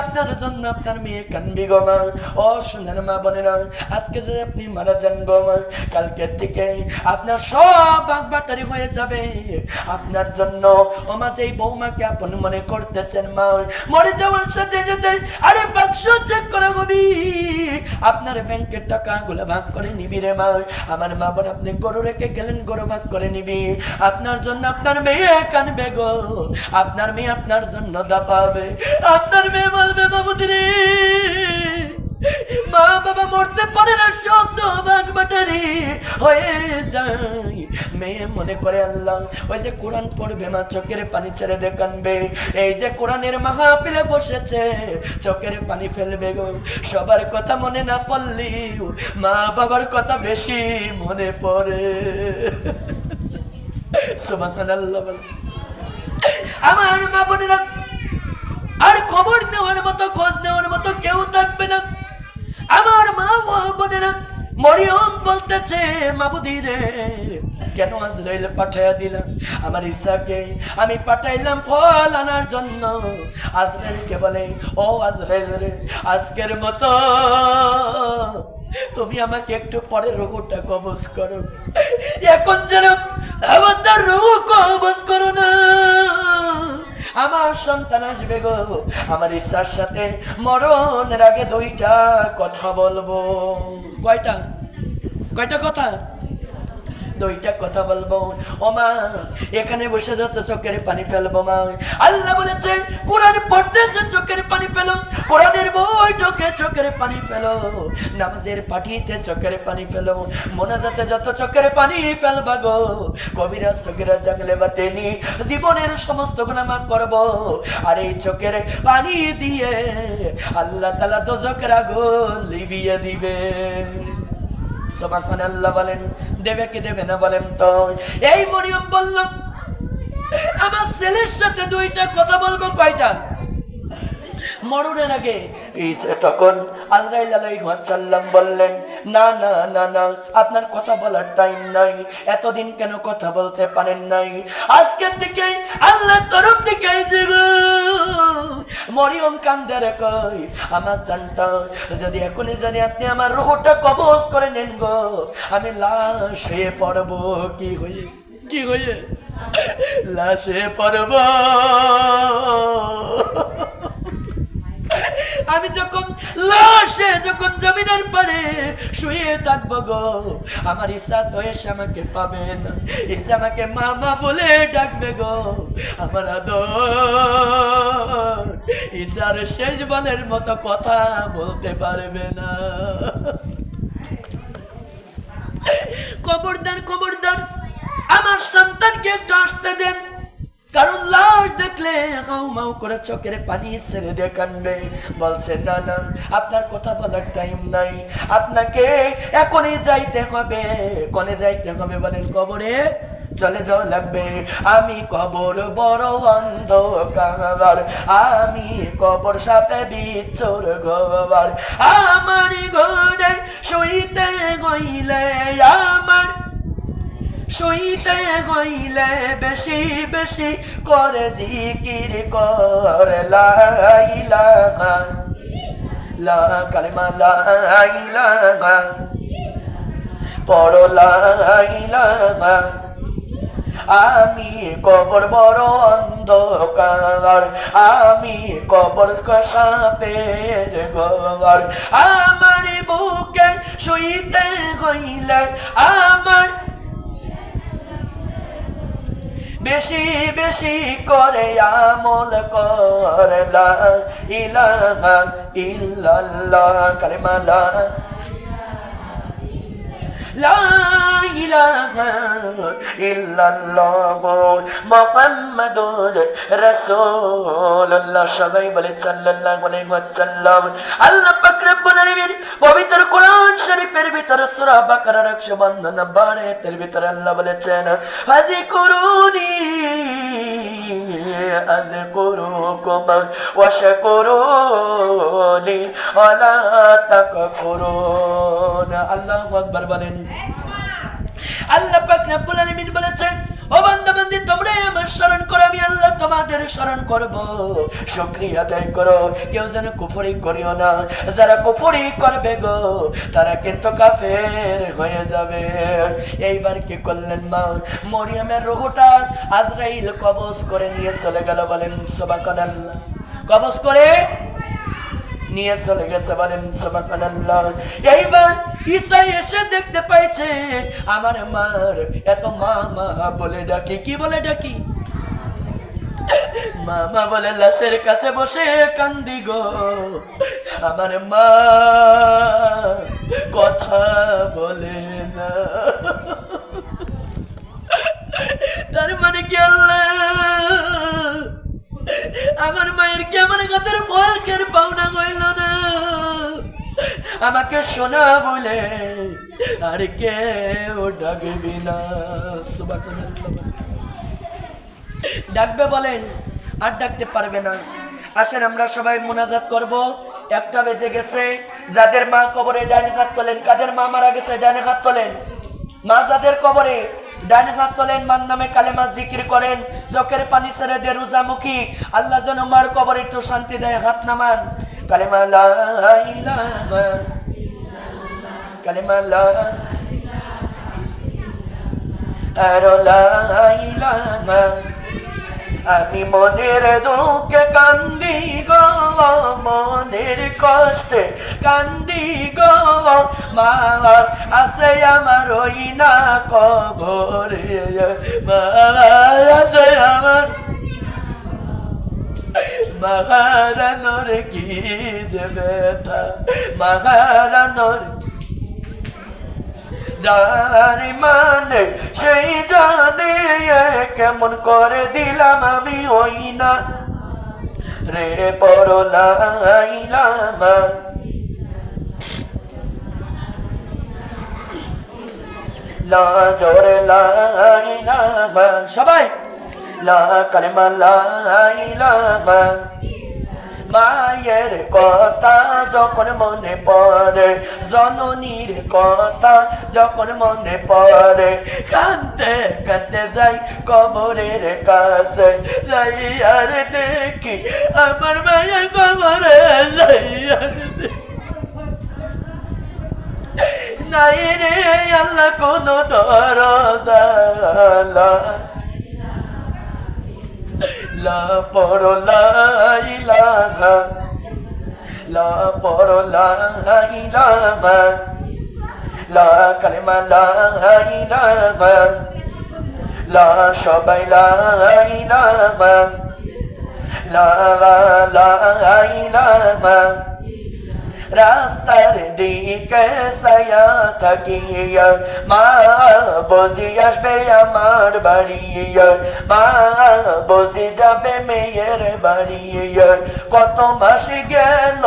আপনার জন্য আপনার মেয়ে কাঁদবে গো মা। ও সোনার মা বোনেরা, আজকে যদি আপনি মারা যান গো মা, কালকের থেকে আপনার সব বাগবাটারি হয়ে যাবে। আপনার জন্য ও মা যেই বৌমাকে আপন মনে করতেছেন মা, মরে যাওয়ার সাথে সাথে আরে বাক্স চেক করা গবি, আপনার ব্যাংকের টাকাগুলো ভাগ করে নিবি রে মা। আমার মা বোন, আপনি গরু রেখে গেলেন, গরু ভাগ করে নিবি। আপনার জন্য আপনার মেয়ে কাঁদবে গো, আপনার মেয়ে আপনার জন্য দাপাবে। আপনার মেয়ে বলবে বাবুদি রে, মা বাবা মরতে পারে না, শব্দ বাগবাটারি হয়ে যায়। মেয়ে মনে করে আল্লাহ, ওই যে কোরআন পড়বে মা চোখের পানি ছেড়ে দেখানবে, এই যে কোরআনের মাহফিলে বসেছে চোখের পানি ফেলবে গো। সবার কথা মনে না পড়লেও মা বাবার কথা বেশি মনে পড়ে। সুবহানাল্লাহ। আমার মা বোনেরা, আর খবর নেওয়ার মতো খোঁজ নেওয়ার মতো কেউ থাকবে না। আমার মা বোনেরা, মরিয়ম বলতেছে মাবুদি রে, কেন আজরাইল পাঠাইয়া দিলাম আমার ঈসাকে? আমি পাঠাইলাম ফল আনার জন্য। আজরাইলকে বলে, ও আজরাইল রে, আজকের মতো তুমি আমাকে একটু পরে রোগটা কবজ করো, এখন যেন আমার রোগ কবজ করো না। আমার সন্তান আসবে গো, আমার ঈসার সাথে মরণের আগে দুইটা কথা বলবো। কয়টা? কয়টা কথা? দুইটা কথা বলবো। ও মা, এখানে বসে যাচ্ছে চোখের পানি ফেলবো মা। আল্লাহ বলেছে কোরআন পড়তে যে চোখের পানি ফেলো, কোরআনের বই ঢোকে চোখের পানি ফেলো, নামাজের পাঠিতে চোখের পানি ফেলো, মোনাজাতে যত চোখের পানি ফেলবা গো, কবিরা সগীরা জাগলে বাতেনি জীবনের সমস্ত গুনাহ মাফ করবো। আর এই চোখের পানি দিয়ে আল্লাহ তাআলা দোজখের আগুন লিভিয়ে দিবে। সুবহানাল্লাহ বলেন। দেবে কি দেবে না বলেন তো? এই মরিয়ম বলল, আমার ছেলের সাথে দুইটা কথা বলবো। কয়টা? মরণের আগে। তখন আজরাইল আলাইহিস সালাম বললেন, না না না না, আপনার কথা বলার টাইম নাই, এতদিন কেন কথা বলতে পারেন নাই? আজকের থেকে আল্লাহর তরফ থেকে মরিয়ম কান্দে রে কই, আমার জানতা যদি এখনই জানি আপনি আমার রূহটা কবজ করে নেন গো, আমি লাশ হয়ে পড়বো। কি হয়ে? কি হয়ে? লাশে পড়ব। আমি যখন লাশে যখন জমিনের পারে শুয়ে থাকবো গো, আমার ঈসা তো এসে আমাকে পাবে না, ঈসা আমাকে মামা বলে ডাকবে গো। আমার আদর ঈসার শেষ বলের মতো কথা বলতে পারবে না। খবরদার খবরদার, আমার সন্তানকে একটু আসতে দেন, কারণ লাশ দেখলে হাউমাউ করে চোখের পানি ছেড়ে দিয়ে কাঁদবে। বলছে না না, আপনার কথা বলার টাইম নাই, আপনাকে এখনই যাইতে হবে। কোনে যাইতে হবে বলেন? কবরে চলে যাওয়া লাগবে। আমি কবর বড় অন্ধকার, আমি কবর সাপে বিচ্ছুর গোবার। আমার ঘরে শুইতে গইলে, আমার শুইতে গইলে বেশি বেশি করে জিকির কর লা ইলাহা, লা কালিমা লা ইলাহা, পড়ো লা ইলাহা। আমি কবর বড় অন্ধকার, আমি কবর সাপের গোবার। আমার বুকে শুইতে গইলে, আমার বেশি বেশি করে আমল কর লা ইলাহা ইল্লাল্লাহ, কালিমা লা ইলাহা ইল্লাল্লাহ মুহাম্মাদুর রাসূলুল্লাহ। সবাই বলে সাল্লাল্লাহু আলাইহি ওয়াসাল্লাম। আল্লাহ পাক রব্বুল আলামিন পবিত্র কোরআন শরীফের ভিতরে সূরা বাকারার 152 নম্বর আয়াতের ভিতরে আল্লাহ বলেছেন, ফাযকুরুনি আযকুরুকুম ওয়াশকুরুনি ওয়ালা তাকফুরুন। আল্লাহু আকবার বলেন। আল্লাহ পাক রব্বুল আলামিন বলেছেন, ও বান্দা বান্দি তোমরা আমার স্মরণ করো, আমি আল্লাহ তোমাদের স্মরণ করব, শুকরিয়া আদায় করো। কেউ যেন কুফরি করিও না, যারা কুফরি করবে গো তারা কিন্তু কাফের হয়ে যাবে। এইবার কি করলেন মা? মরিয়মের রূহটা আজরাইল কবজ করে নিয়ে চলে গেল, বলেন সুবহানাল্লাহ। কবজ করে নিয়ে চলে গেছে, বলেন সুবহানাল্লাহ। এইবার ঈসা এসে দেখতে পাইছে আমার মার এত মামা বলে ডাকি, কি বলে ডাকি? মামা বলে লাশের কাছে বসে কান্দি গো, আমার মা কথা বলে না। তার মানে কি আল্লাহ আমার মায়ের কি আমার কাতের ফলকের পাওনা হইল না? আমাকে শোনা বলে আর কেউ ডাকবি না। সুবহানাল্লাহ। ডাকবে বলেন, আর ডাকতে পারবে না। আসেন আমরা সবাই মুনাজাত করব। 1টা বেজে গেছে। যাদের মা কবরে ডানে হাত তোলেন, কাদের মা মারা গেছে ডানে হাত তোলেন। মা যাদের কবরে ডানে হাত তোলেন, মার নামে কালেমা জিকির করেন, চোখের পানি ছেড়ে দিয়ে রোজামুখী। আল্লাহ যেন মার কবরে একটু শান্তি দেয়, হাত নামান। কালেমা লা ইলাহা, কালেমা লা ইলাহা। আমি মনের দুঃখে কান্দি গো, মনের কষ্টে কান্দি গো, মা আছে আমার ওই না কবরে, মা আছে আমার মাহারানোর কি যে ব্যথা, মাহারানোর যার মানে সেই জানে কেমন করে দিলাম আমি ওই না রে পরলা ইলাহা। লা জোরে লা ইলাহা, সবাই লা কালেমা লা ইলাহা। মায়ের কথা যখন মনে পড়ে, জননীর কথা যখন মনে পড়ে, কাঁদতে কাঁদতে যাই কবরের কাছে, যাই আর দেখি আমার মায়ের কবরে, যাই আর নাই রে আল্লাহ কোন দরজা, লা পড়ো লা ইলাহা, লা পড়ো লা ইলাহা, লা কালেমা লা ইলাহা, লা সবাই লা ইলাহা, লা লা ইলাহা, রাস্তার দিকে সায়া থাকি মা বজি আসবে আমার বাড়ি মা বজি যাবে মেয়ের বাড়ি কত মাস গেল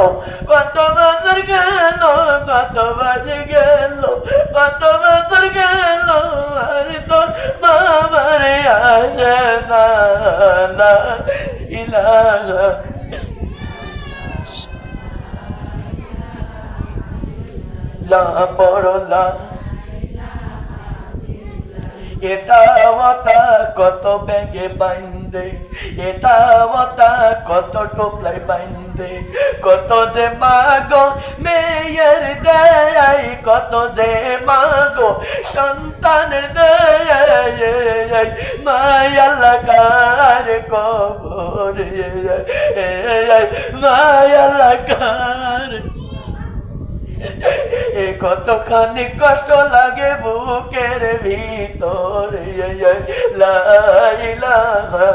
কত বছর গেল কত মাস গেল কত বছর গেল আর তো বাবারে আসে না লা ইলাহা লা পড়লা এটা ওটা কত ব্যাগে বাইন্দে এটা ওটা কত টোপলাই বাইন্দে কত যে মাগো মেয়ের দেয় কত যে মাগো সন্তানের দেয় মায়া লাগার কবর মায়া লাগার কতখানি কষ্ট লাগে বুকের ভিতরে লা ইলাহা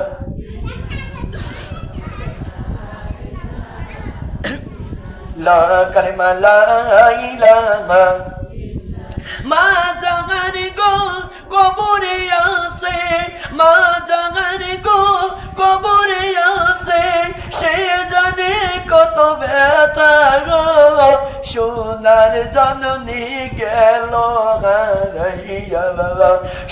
লা কালিমা লা ইলাহা মা জাগানি গো কবরে আছে মা জাগানি গো কবরে আছে সে জানে কত ব্যথা গো সোনার জননী গেল হারাইয়া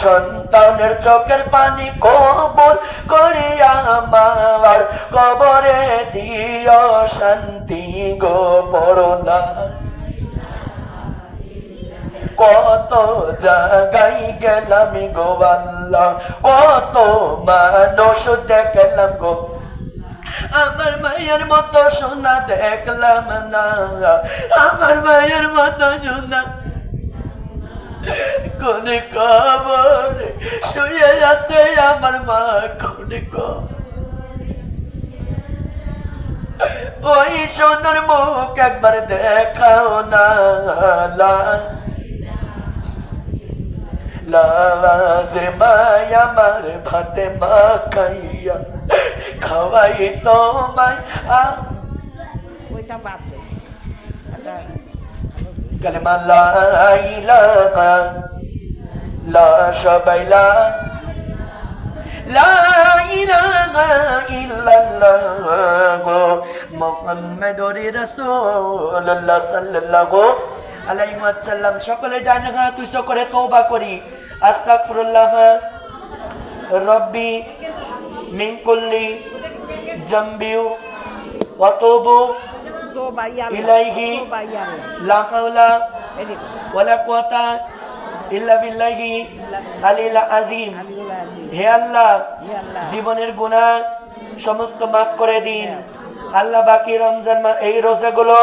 সন্তানের চোখের পানি কবুল করিয়া আমার কবরে দিও শান্তি গো পড়না কত জায়গায় গেলাম গো আল্লাহ কত মানুষ দেখলাম গো আমার মায়ের মতো সোনা দেখলাম না আমার মায়ের মতো সোনা কোন কবর শুয়ে আছে আমার মা কোন ওই সোনার মুখ একবার দেখাও না লাজমায় আমার ভাতে মা খাইয়া খাওয়াই তোমায় কালেমা লা ইলাহা লা সবাই লা ইলাহা ইল্লাল্লাহ মুহাম্মাদুর রাসূলুল্লাহ সাল্লাল্লাহু আলাইহি ওয়াসাল্লাম সকলে ডান হাত উঁচু করে তওবা করি আস্তাগফিরুল্লাহ রব্বি মিন কুল্লি যামবি ওয়া তুবু ইলাইহি লা হাওলা ওয়ালা কুওয়াতা ইল্লা বিল্লাহি আলিল আযীম হে আল্লাহ জীবনের গুনাহ সমস্ত maaf করে দিন আল্লাহ বাকি রমজান এই রোজাগুলো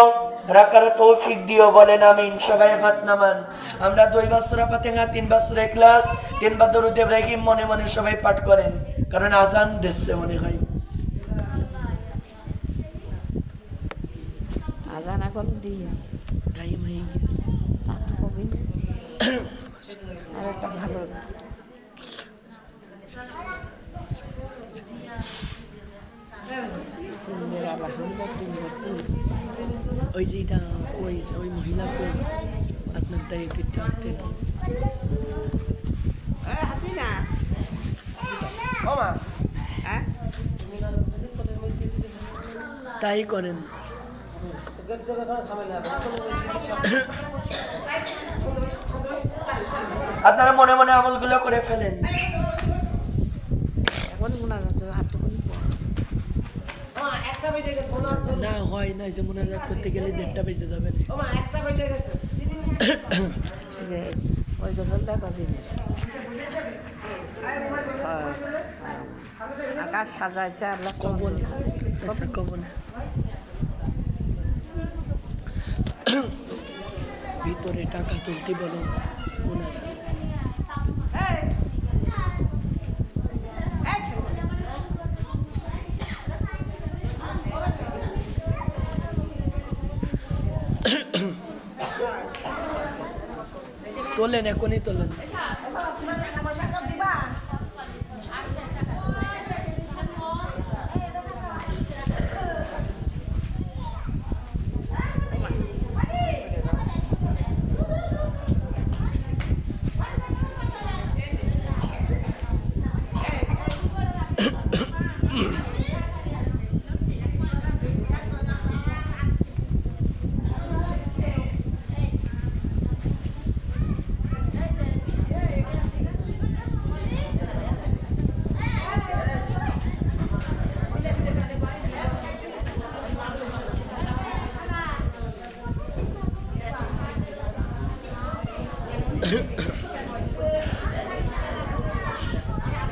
রাখার তৌফিক দিও বলেন আমিন সবাই হাত নামান আমরা 2 বার সূরা ফাতিহা 3 বার সূরা ইখলাস 3 বার দরুদ ইব্রাহিম মনে মনে সবাই পাঠ করেন কারণ আজান দিচ্ছে মনে হয় আজান এখন দিই টাইম হয়ে গেছে আর একটা ভালো ওই যেটা কই ওই মহিলা কই আপনার তাই ডাকতেন তাই করেন আপনারা মনে মনে আমলগুলো করে ফেলেন না হয় না যে মোনাজাত করতে গেলে 1:30 বেজে যাবে ওই গজলটা কদিন আকাশ সাজাইছে আল্লাহ কবনে কবনে ভিতরে টাকা তুলতে বলেন ওনার তোলেন এখনই তোলেন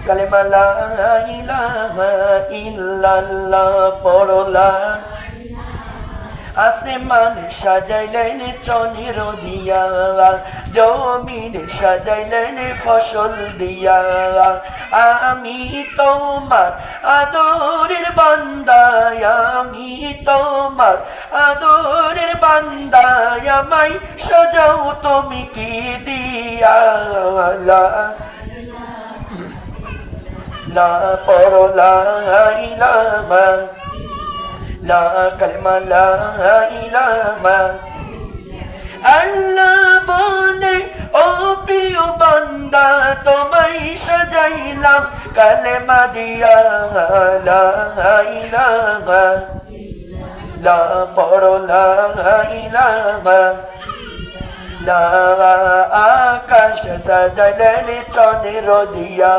কালেমা লা ইলাহা ইল্লাল্লাহ পড়লা আসমান সাজাইলেন চনের দিয়া জমিন সাজাইলেন ফসল দিয়া আমি তোমার আদরের বান্দা আমি তোমার আদরের বান্দা আমায় সাজাও তুমি কি দিয়া লা পড়লা ইলাহা লা কালেমা লা ইলাহা আল্লাহ বলে ও প্রিয় বান্দা তোমায় সাজাইলাম কালেমা দিয়া লা ইলাহা লা পড়লা ইলাহা লা আকাশ সাজাইলেন চনের দিয়া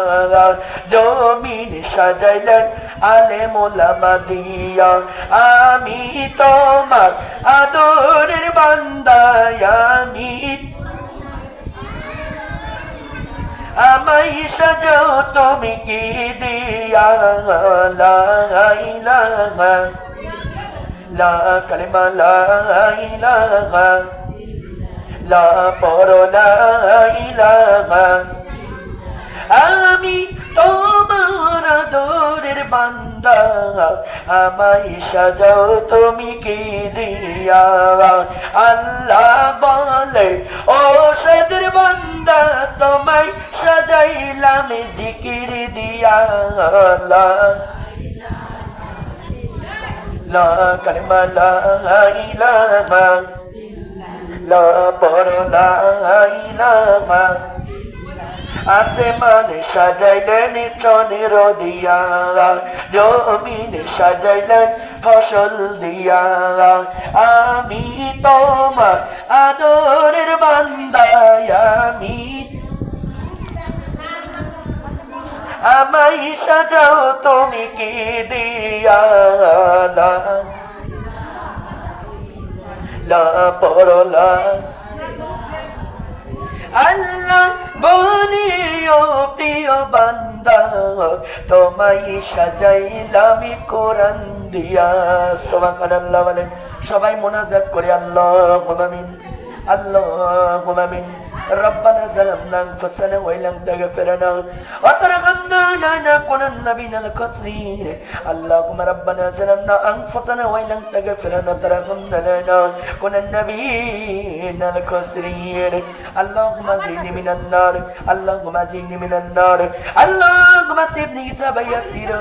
জমিন সাজাইলেন আলেম ওলামা দিয়া আমি তোমার আদরের বান্দা আমি আমায় সাজাও তুমি কি দিয়া লা ইলাহা লা কালেমা লা ইলাহা লা পড়লা ইলাহা আমি তোমার আদরের বান্দা আমায় সাজাও তুমি কি দিয়া আল্লাহ বলে ও সাদের বান্দা তোমায় সাজাইলাম জিকির দিয়া লা কালেমা লা ইলাহা লা পড়লা ইলাহা আসমান সাজাইলেন চনের দিয়া জমিন সাজাইলেন ফসল দিয়া আমি তোমার আদরের বান্দা আমি আমায় সাজাও তুমি কি দিয়া লা পড়লা আল্লাহ বলিও প্রিয় বান্দা তোমায় সাজাইলাম কোরআন দিয়া সুবহানাল্লাহ বলেন সবাই মুনাজাত করে আল্লাহুম্মা আমিন আল্লাহুম্মা আমিন ربنا ظلمنا أنفسنا وإن لم تغفر لنا وترحمنا لنكونن من الخاسرين اللهم ربنا ظلمنا أنفسنا وإن لم تغفر لنا وترحمنا لنكونن من الخاسرين اللهم اجرني من النار اللهم اجرني من النار اللهم سيبني حسابا يسيرا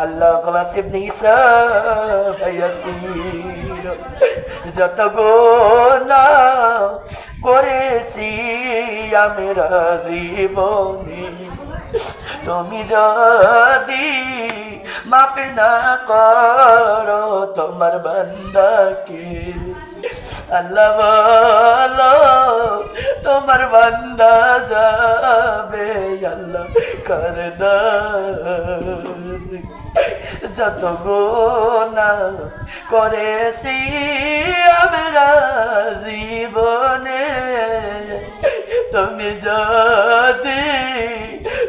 اللهم سيبني حسابا يسيرا যত গুনাহ করেছি আমরা জীবনে তুমি যদি মাফ না করো তোমার বান্দাকে আল্লাহ বলো তোমার বান্দা যাবে আল্লাহ কর যত গুনাহ করেছি আমরা জীবনে তুমি যদি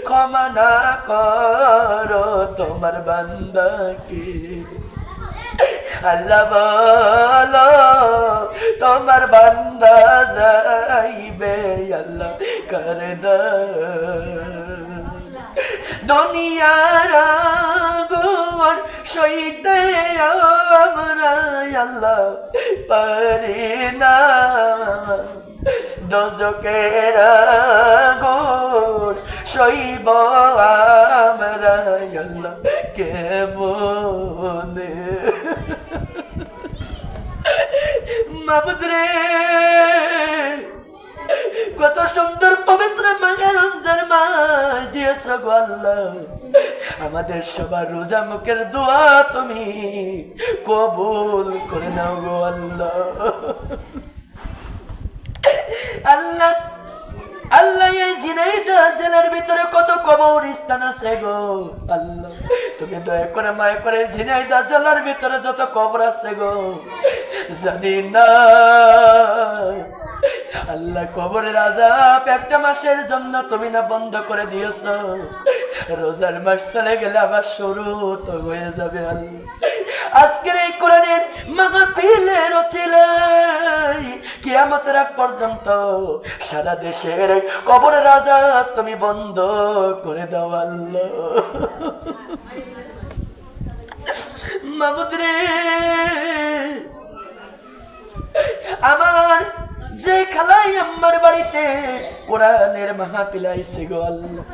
ক্ষমা না করো তোমার বান্দাকে আল্লাহ বলো তোমার বান্দা যাইবে আল্লাহ কর দুনিয়ার আগুন সইতে আমরা আল্লাহ পারি না দোজখের আগুন সইব আমরা আল্লাহ কেমনে মাবুদ রে কত সুন্দর পবিত্র মাঘে রমজান মাস দিয়েছ গো আল্লাহ আমাদের সবার রোজা মুখের দোয়া তুমি কবুল করে নাও গো আল্লাহ আল্লাহ আল্লাহ এই ঝিনাইদহ জেলার ভিতরে কত কবরস্থান আছে গো আল্লাহ তুমি দয়া করে মায়া করে ঝিনাইদহ জেলার ভিতরে যত কবর আছে গো জানি না আল্লাহ কবরের আযাব একটা মাসের জন্য তুমি না বন্ধ করে দিয়েছো, রোজার মাস চলে গেলে আবার শুরু তো হয়ে যাবে। আল্লাহ আজকের এই কোরআনের মাহফিলের ওসিলায় কিয়ামতের আগ পর্যন্ত সারা দেশের কবরের আযাব তুমি বন্ধ করে দাও আল্লাহ। মাবুদ রে, আমার যে খালাই আমার বাড়িতে কোরআনের মাহফিল আইছে গো আল্লাহ,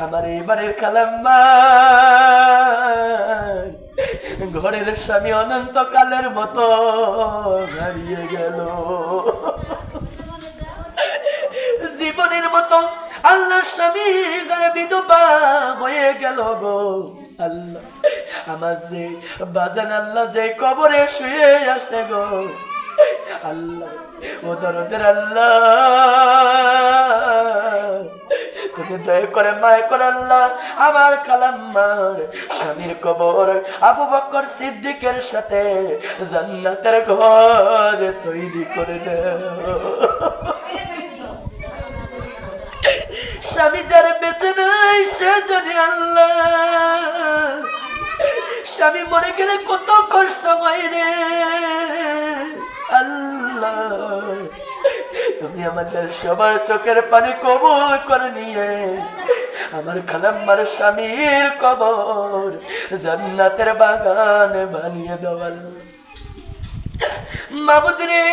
আমার এবারের খালাম্মা ঘরের স্বামী অনন্তকালের মতো হারিয়ে গেল, জীবনের মতো আল্লাহর স্বামী ঘরে বিধবা হয়ে গেল গো আল্লাহ। আমার যে বাজান আল্লাহ যে কবরে শুয়ে আছে গো আল্লাহ, ও দরদের আল্লাহ তুমি দয়া করে মায় করে আল্লাহ আমার খালাম্মার স্বামীর কবর আবু বকর সিদ্দিকের সাথে জান্নাতের ঘর তৈরি করে দাও। স্বামী যার বেঁচে নাই সে জানে আল্লাহ, স্বামী মরে গেলে কত কষ্ট হয় রে আল্লাহ। তুমি আমাদের সবার চোখের পানি কবুল করে নিয়ে আমার খালাম্মার স্বামীর কবর জান্নাতের বাগান বানিয়ে দাও আল্লাহ। মাবুদ রে,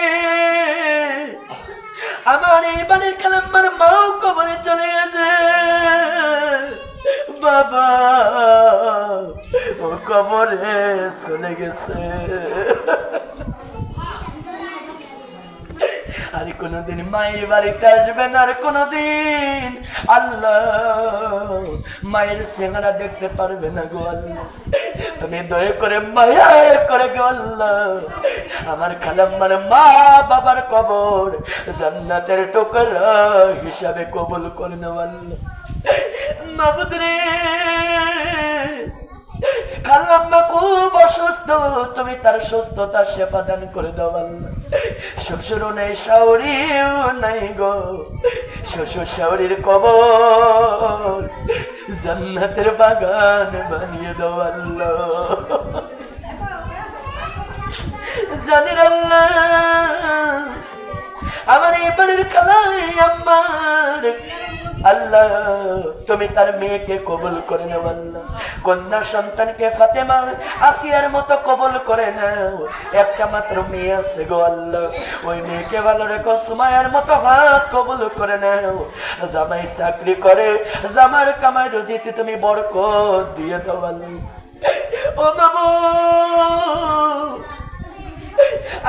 আমার এই বাড়ির খালাম্মার মাও কবরে চলে গেছে বাবা, ও কবরে চলে গেছে। আর কোনদিন মায়ের বাড়িতে আসবেন, আর কোনদিন আল্লাহ মায়ের চেহারা দেখতে পারবে না গো আল্লাহ। তুমি দয়া করে মায়া করে গো আল্লাহ আমার খালাম্মার মা বাবার কবর জান্নাতের টুকরা হিসাবে কবুল করে নাও আল্লাহ। মাবুদ রে, খালাম্মা খুব অসুস্থ, তুমি তার সুস্থতার সেবা দান করে দাও আল্লাহ। শ্বশুরও নাই শাশুড়িও নাই গো, শ্বশুর শাশুড়ির কবর জান্নাতের বাগান বানিয়ে দাও আল্লাহ। জানি আল্লাহ আমার এবারের খালাই আমার আল্লাহ তুমি তার মেয়েকে কবুল করে নাও আল্লাহ। কন্যা সন্তানকে ফাতেমা আসিয়ার মতো কবুল করে নাও। একটা মাত্র মেয়ে আছে গো আল্লাহ, ওই মেয়েকে ভালো রেখো, সুমাইয়ার মতো হাত কবুল করে নাও। জামাই চাকরি করে, জামার কামাই রুজিতে তুমি বরকত দিয়ে দাও আল্লাহ। ও বাবু,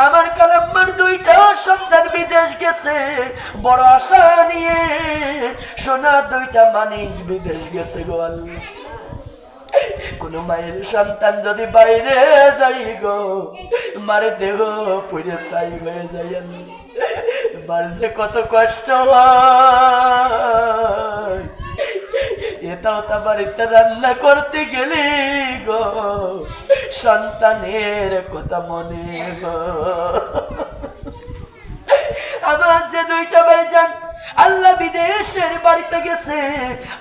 আমার কালাম্মার দুইটা সন্তান বিদেশ গেছে, বড় আশা নিয়ে সোনা দুইটা মানিক বিদেশ গেছে গো আল্লাহ। কোন মায়ের সন্তান যদি বাইরে যাই গো, মারে দেহ পুড়ে ছাই হয়ে যায় আল্লাহ। মার যে কত কষ্ট হয়, এটাও তা বাড়িতে রান্না করতে গেলে গো সন্তানের কথা মনে গো। আমার যে দুইটা ভাইজান আল্লাহ বিদেশের বাড়িতে গেছে,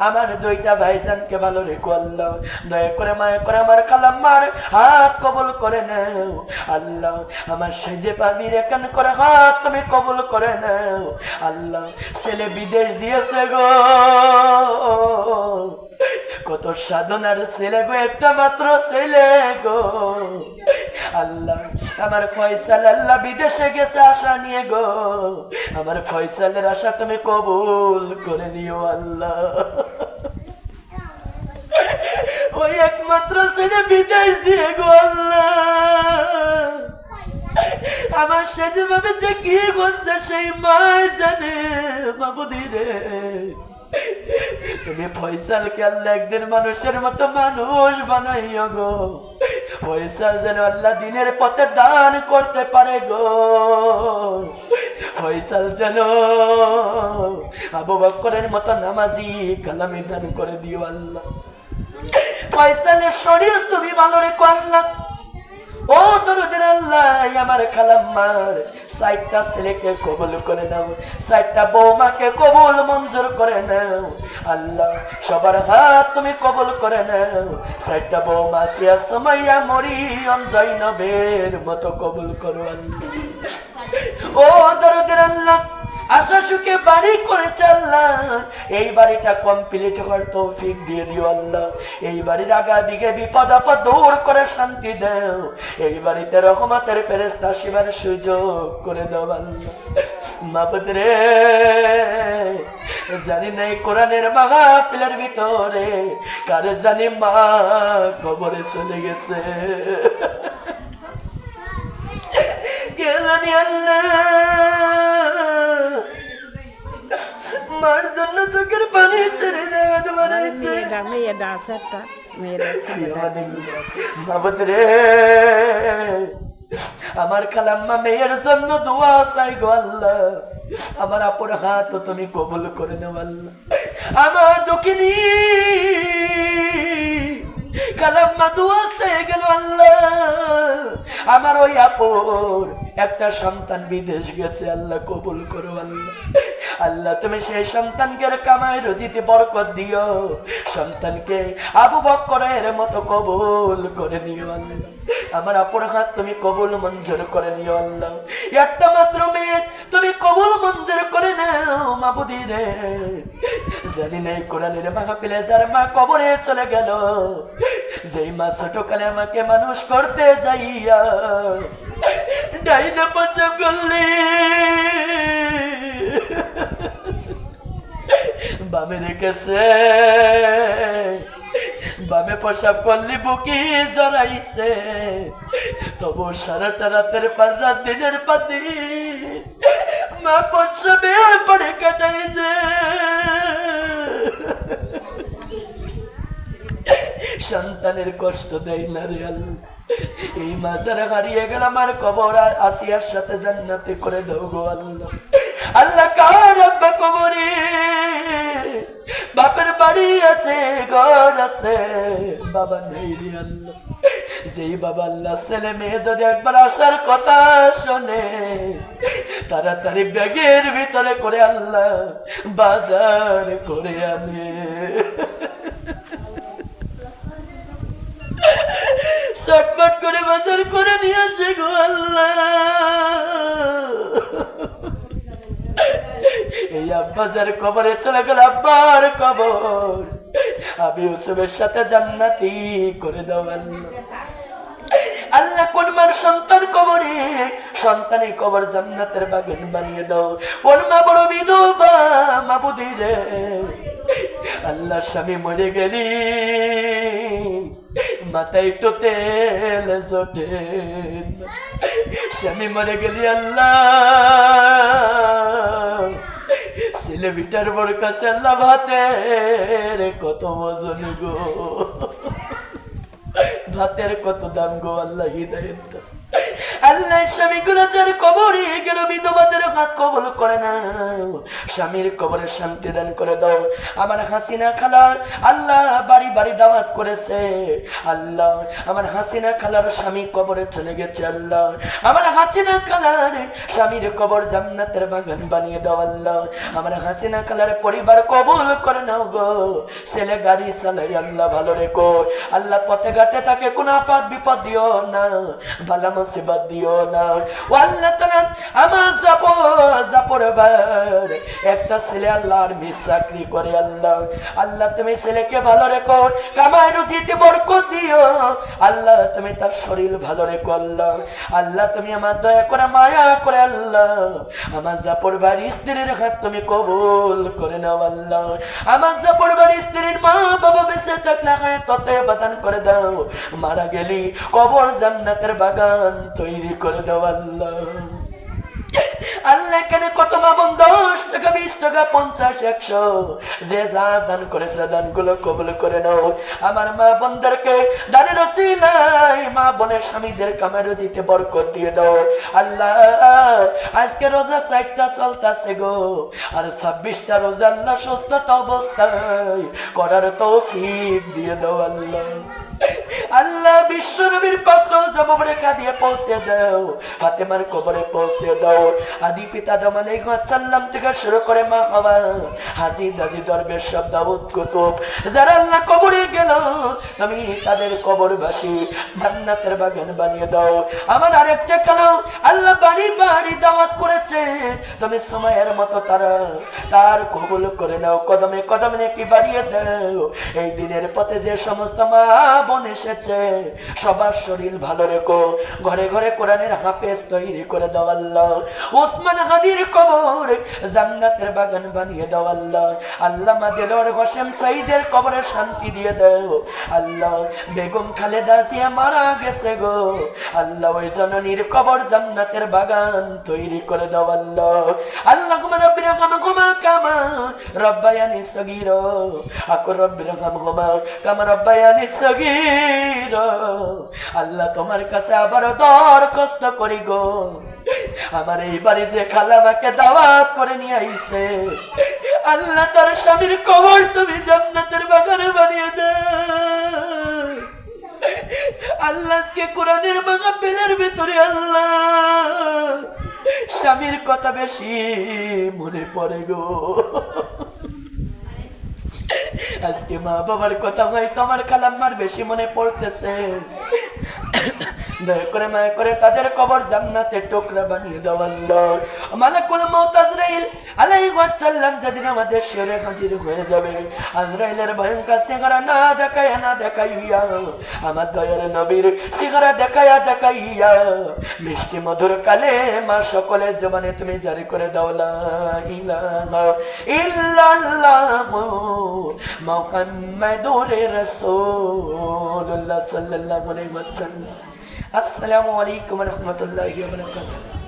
আমার দুইটা ভাইজানকে ভালো রেখো আল্লাহ। দয়া করে মায়া করে আমার খালাম্মার হাত কবুল করে নাও আল্লাহ। আমার সেজে পাবির একান করে হাত তুমি কবুল করে নাও আল্লাহ। ছেলে বিদেশ দিয়েছে গো, কত সাধনার ছেলে গো, একটা মাত্র ছেলে গো আল্লাহ। আমার ফয়সাল আল্লাহ বিদেশে গেছে আশা নিয়ে গো, আমার ফয়সালের আশা তুমি কবুল করে নিও আল্লাহ। ওই একমাত্র ছেলে বিদেশ দিয়ে গো আল্লাহ, আমার সে যেভাবে যে কি করছে সেই মা জানে। বাবুদি রে, তুমি ফয়সালকে আল্লাহ একদিন মানুষের মতো মানুষ বানাইও গো। ফয়সাল যেন আল্লাহ দিনের পথে দান করতে পারে গো। ফয়সাল যেন আবু বকরের মতো নামাজি কালামি দান করে দিও আল্লাহ। ফয়সালের শরীর তুমি ভালো রেখো আল্লাহ। ও দরদের আল্লাহ, আমার খালাম্মার ৬০টা ছেলেকে কবুল করে নাও, ৬০টা বৌমাকে কবুল মঞ্জুর করে নাও আল্লাহ। সবার হাত তুমি কবুল করে নাও। ৬০টা বৌমা আসিয়া সুমাইয়া মরিয়ম জৈনবের মতো কবুল করো আল্লাহ। ও দরদের আল্লাহ, আশা সুখে বাড়ি করেছে আল্লাহ, এই বাড়িটা কমপ্লিট হওয়ার তৌফিক দিয়ে দিও আল্লাহ। এই বাড়ির আগা দিকে বিপদ আপদ দূর করে শান্তি দাও। এই বাড়িতে রহমতের ফেরেশতা আসিবার সুযোগ করে দাও আল্লাহ। মাবুদ রে, জানি নাই কোরআনের মাহফিলের ভিতরে কারে জানি মা কবরে চলে গেছে, কে জানি আল্লাহ মার জন্য চোখের পানি ছেড়ে দেওয়া বানাইছে। মেয়েটা আছে একটা, বাবুদ রে, আমার খালাম্মা মেয়ের জন্য দোয়া চাই গো আল্লাহ। আমার আপুর হাত তুমি কবুল করে নাও আল্লাহ। আমার দক্ষিণী খালাম্মা দোয়া চেয়ে গেল আল্লাহ। আমার ওই আপুর একটা সন্তান বিদেশ গেছে আল্লাহ, কবুল করো আল্লাহ। আল্লাহ তুমি সেই সন্তানকে কামাই রুজিতে বরকত দিও, সন্তানকে আবু বকরের মতো কবুল করে নিও আল্লাহ। আমার আপুর হাত তুমি কবুল মঞ্জুর করে নিও আল্লাহ। একটা মাত্র মেয়ে তুমি কবুল মঞ্জুর করে নাও মাবুদি রে। জানি না এই কোরআনের মাহফিলে যার মা কবরে চলে গেল, যেই মা ছোটকালে আমাকে মানুষ করতে যাইয়া ডাইনা প্রসব করলে, বামে রেখেছে, বামে প্রসাব করলি বুকি জড়াইছে, তবু সারাটা রাতের পর রাত দিনের পর দিন মা প্রসাবে পরে কাটাইছে। সন্তানের কষ্ট দেয় না রে আল্লাহ। এই মা যারা হারিয়ে গেল আমার কবর আসিয়ার সাথে জান্নাতে করে দাও গো আল্লাহ। আল্লাহ কার আব্বা কবরে, বাপের বাড়ি আছে, ঘর আছে, বাবা নেই রে আল্লাহ। যেই বাবা আল্লাহ ছেলে মেয়ে যদি একবার আসার কথা শোনে, তাড়াতাড়ি ব্যাগের ভিতরে করে আল্লাহ বাজার করে আনে। চটপট করে বাজার করে নিয়ে আসে গো আল্লাহ। এই আব্বাজার কবরে চলে গেল, আব্বার কবর আমি ইউসুফের সাথে জান্নাতি করে দাও আল্লাহ। আল্লাহ কোন মার সন্তান কবরে, সন্তানের কবর জান্নাতের বাগান বানিয়ে দাও। কোন মা বড় বিধবা মাবুদি রে, আল্লাহ স্বামী মরে গেলি মাথায় একটু তেল জোটে, স্বামী মরে গেলি আল্লাহ ছেলে বিটার বড় কাছে আল্লাহ ভাতের কত ওজন গো, ভাতের কত দাম গো আল্লাহ হিদায়াত। আল্লাহ স্বামীগুলো যার কবরে গেল বিধবাদের হাত কবল করে না, স্বামীর কবরে শান্তি দান করে দাও। আমার হাসিনা খালার আল্লাহ বাড়ি বাড়ি দাওয়াত করেছে আল্লাহ, আমার হাসিনা খালার স্বামী কবরে চলে গেছে আল্লাহ, আমার হাসিনা খালার স্বামীর কবর জান্নাতের বাগান বানিয়ে দাও আল্লাহ। আমার হাসিনা খালার পরিবার কবুল করে নাও গো, ছেলে গাড়ি চালাই আল্লাহ ভালো রেখো আল্লাহ, পথে ঘাটে তাকে কোনো আপাত বিপদ দিও না, ভালো মুসিবত দিও না ও আল্লাহ তাআলা। আমার জাপর ভাই একটা ছেলে আল্লাহর মিস চাকরি করে আল্লাহ, আল্লাহ তুমি ছেলেকে ভালো রেখো, কামাই রুজিতে বরকত দিও আল্লাহ, তুমি তার শরীর ভালো রেখো আল্লাহ। আল্লাহ তুমি আমার দয়া করে মায়া করে আল্লাহ আমার জাপর বাড়ির স্ত্রীর হাত তুমি কবুল করে নাও আল্লাহ। আমার জাপর বাড়ির স্ত্রীর মা বাবা বেঁচে থাকলে ততে বাদান করে দাও, মারা গেলি কবর জান্নাতের বাগান তৈরি করে দাও আল্লাহ। আল্লাহ এখানে কত মা বোন 10 টাকা 20 টাকা 50 100 যে যা দান করেছে দানগুলো কবুল করে নাও। আমার মা বোনদেরকে দানের ওসিলায় মা বোনের স্বামীদের কামাই রুজিতে বরকত দিয়ে দাও আল্লাহ। আজকে রোজা 4টা চলতেছে গো, আর 26টা রোজা আল্লাহ সুস্থ অবস্থায় করার তৌফিক দিয়ে দাও আল্লাহ। আল্লাহ বিশ্ব নবীর পাত্র জমরেখা দিয়ে পৌঁছে দাও, ফাতেমার কবরে পৌঁছে দাও। আদি পিতা আদম আলাইহিস সালাম থেকে শুরু করে মা হাওয়া, হাজী দাদি দরবেশ সব দাউদ কুতুব যারা আল্লাহ কবরে গেল, তুমি তাদের কবরবাসী জান্নাতের বাগান বানিয়ে দাও। আমার আরেকটা কালাম আল্লাহ বাড়ি বাড়ি দাওয়াত করেছে, তুমি সময়ের মতো তার কবুল করে নাও, কদমে কদমে একটি বাড়িয়ে দাও। এই দিনের পথে যে সমস্ত মা বোন এসেছে সবার শরীর ভালো রেখো, ঘরে ঘরে কোরআনের হাফেজ তৈরি করে দাও আল্লাহ। ওসমান হাদির কবর জান্নাতের বাগান বানিয়ে দাও আল্লাহ। আল্লামা দেলোয়ার হোসেন সাইদের কবরে শান্তি দিয়ে দাও আল্লাহ। বেগম খালেদা জিয়া মারা গেছে গো আল্লাহ, ওই জননীর কবর জান্নাতের বাগান তৈরি করে দাও আল্লাহ। আল্লাহুম্মা রাব্বিনা কামা কামা রব্বায়ানি সগীরা, আকুর রাব্বিনা কামা কামা রব্বায়ানি সগীরা। আল্লাহ তোমার কাছে আবার দরখাস্ত করি গো, আমার এই বাড়ি যে খালামাকে দাওয়াত করে নিয়ে আইছে, আল্লাহ তার স্বামীর কবর তুমি জান্নাতের বাগানে বানিয়ে দাও আল্লাহকে কোরআনের মাহফিলের ভিতরে আল্লাহ স্বামীর কথা বেশি মনে পড়ে গো। আজকে মা বাবার কথা হয়তো আমার খালাম্মার বেশি মনে পড়তেছে, দয়া করে মায়া করে তাদের কবর জান্নাতের টুকরা বানিয়ে দাও আল্লাহ। মালাকুল মউত আজরাইল আলাইহিস সালাম যেদিন আমাদের শরীরে হাজির হয়ে যাবে, আজরাইলের ভয়ঙ্কর চেহারা না দেখাইয়া আমার দয়ার নবীর চেহারা দেখাইয়া মিষ্টি মধুর কালেমা সকলের জবানে তুমি জারি করে দাও, লা ইলাহা ইল্লাল্লাহু মুহাম্মাদুর রাসূলুল্লাহ সাল্লাল্লাহু আলাইহি ওয়াসাল্লাম। আসসালামু আলাইকুম ওয়া রাহমাতুল্লাহি ওয়া বারাকাতুহু।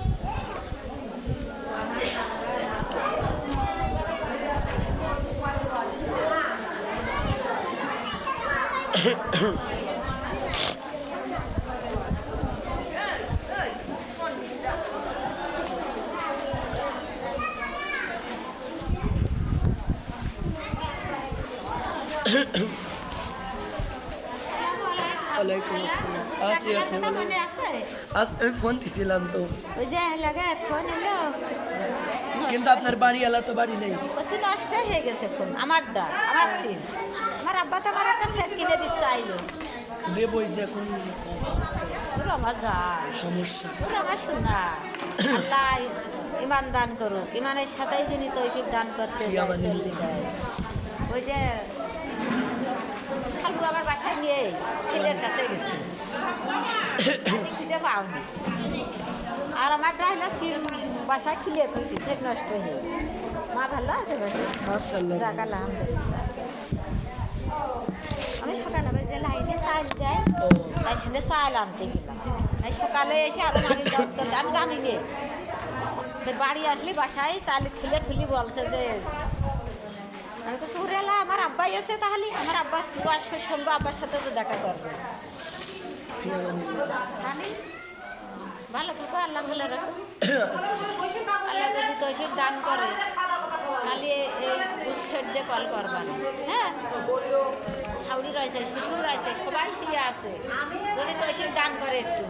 ওয়ালাইকুম আসসালাম। আসি আপনি বলেন। আমি ফোন দিছিলাম তো, ওই যে লাগে ফোন এলো, কিন্তু আপনার বাড়ি এলা তো বাড়ি নেই। ওসি নষ্ট হয়ে গেছে ফোন আমারটা, আমার সিম। আমার আব্বা তো আমার একটা সেট কিনে দিতে চাইলো, দেবই যে এখন পুরো আমার যায় সমস্যা, পুরো আমার শোনা। আল্লাহ ইমান দান করুক, ইমানের সাথেই যিনি তৌফিক দান করতে কি আমার চলে যায়। ওই যে খালু আমার বাসায় নিয়ে ছেলের কাছে গেছে, খুঁজে পাওনি। আর আমার ডাইলা সিম বাসায় খুলে থুইছি, সেট নষ্ট হয়ে গেছে। মা ভালো আছে বাসায়? যাক আলহামদুলিল্লাহ। আমি সকালে যে লাইনে চাল যায়, তাই সাথে চাল আনতে গেলাম। তাই সকালে এসে আরো মানুষ জব করতে আমি জানি নে, বাড়ি আসলে বাসায় চাল থুলি বলছে যে, আমি তো সুরেলা আমার আব্বাই আছে, তাহলে আমার আব্বা আসবে, শুনবো আব্বার সাথে তো দেখা করবে। ভালো থাকো, আল্লাহ ভালো রাখো। আল্লাহ যদি তৌফিক দান করে তাহলে এই সেট দিয়ে কল করবা, হ্যাঁ? শাউরি রয়েছে, শ্বশুর রয়েছে, সবাই শুয়ে আছে, যদি তৌফিক দান করে একটু।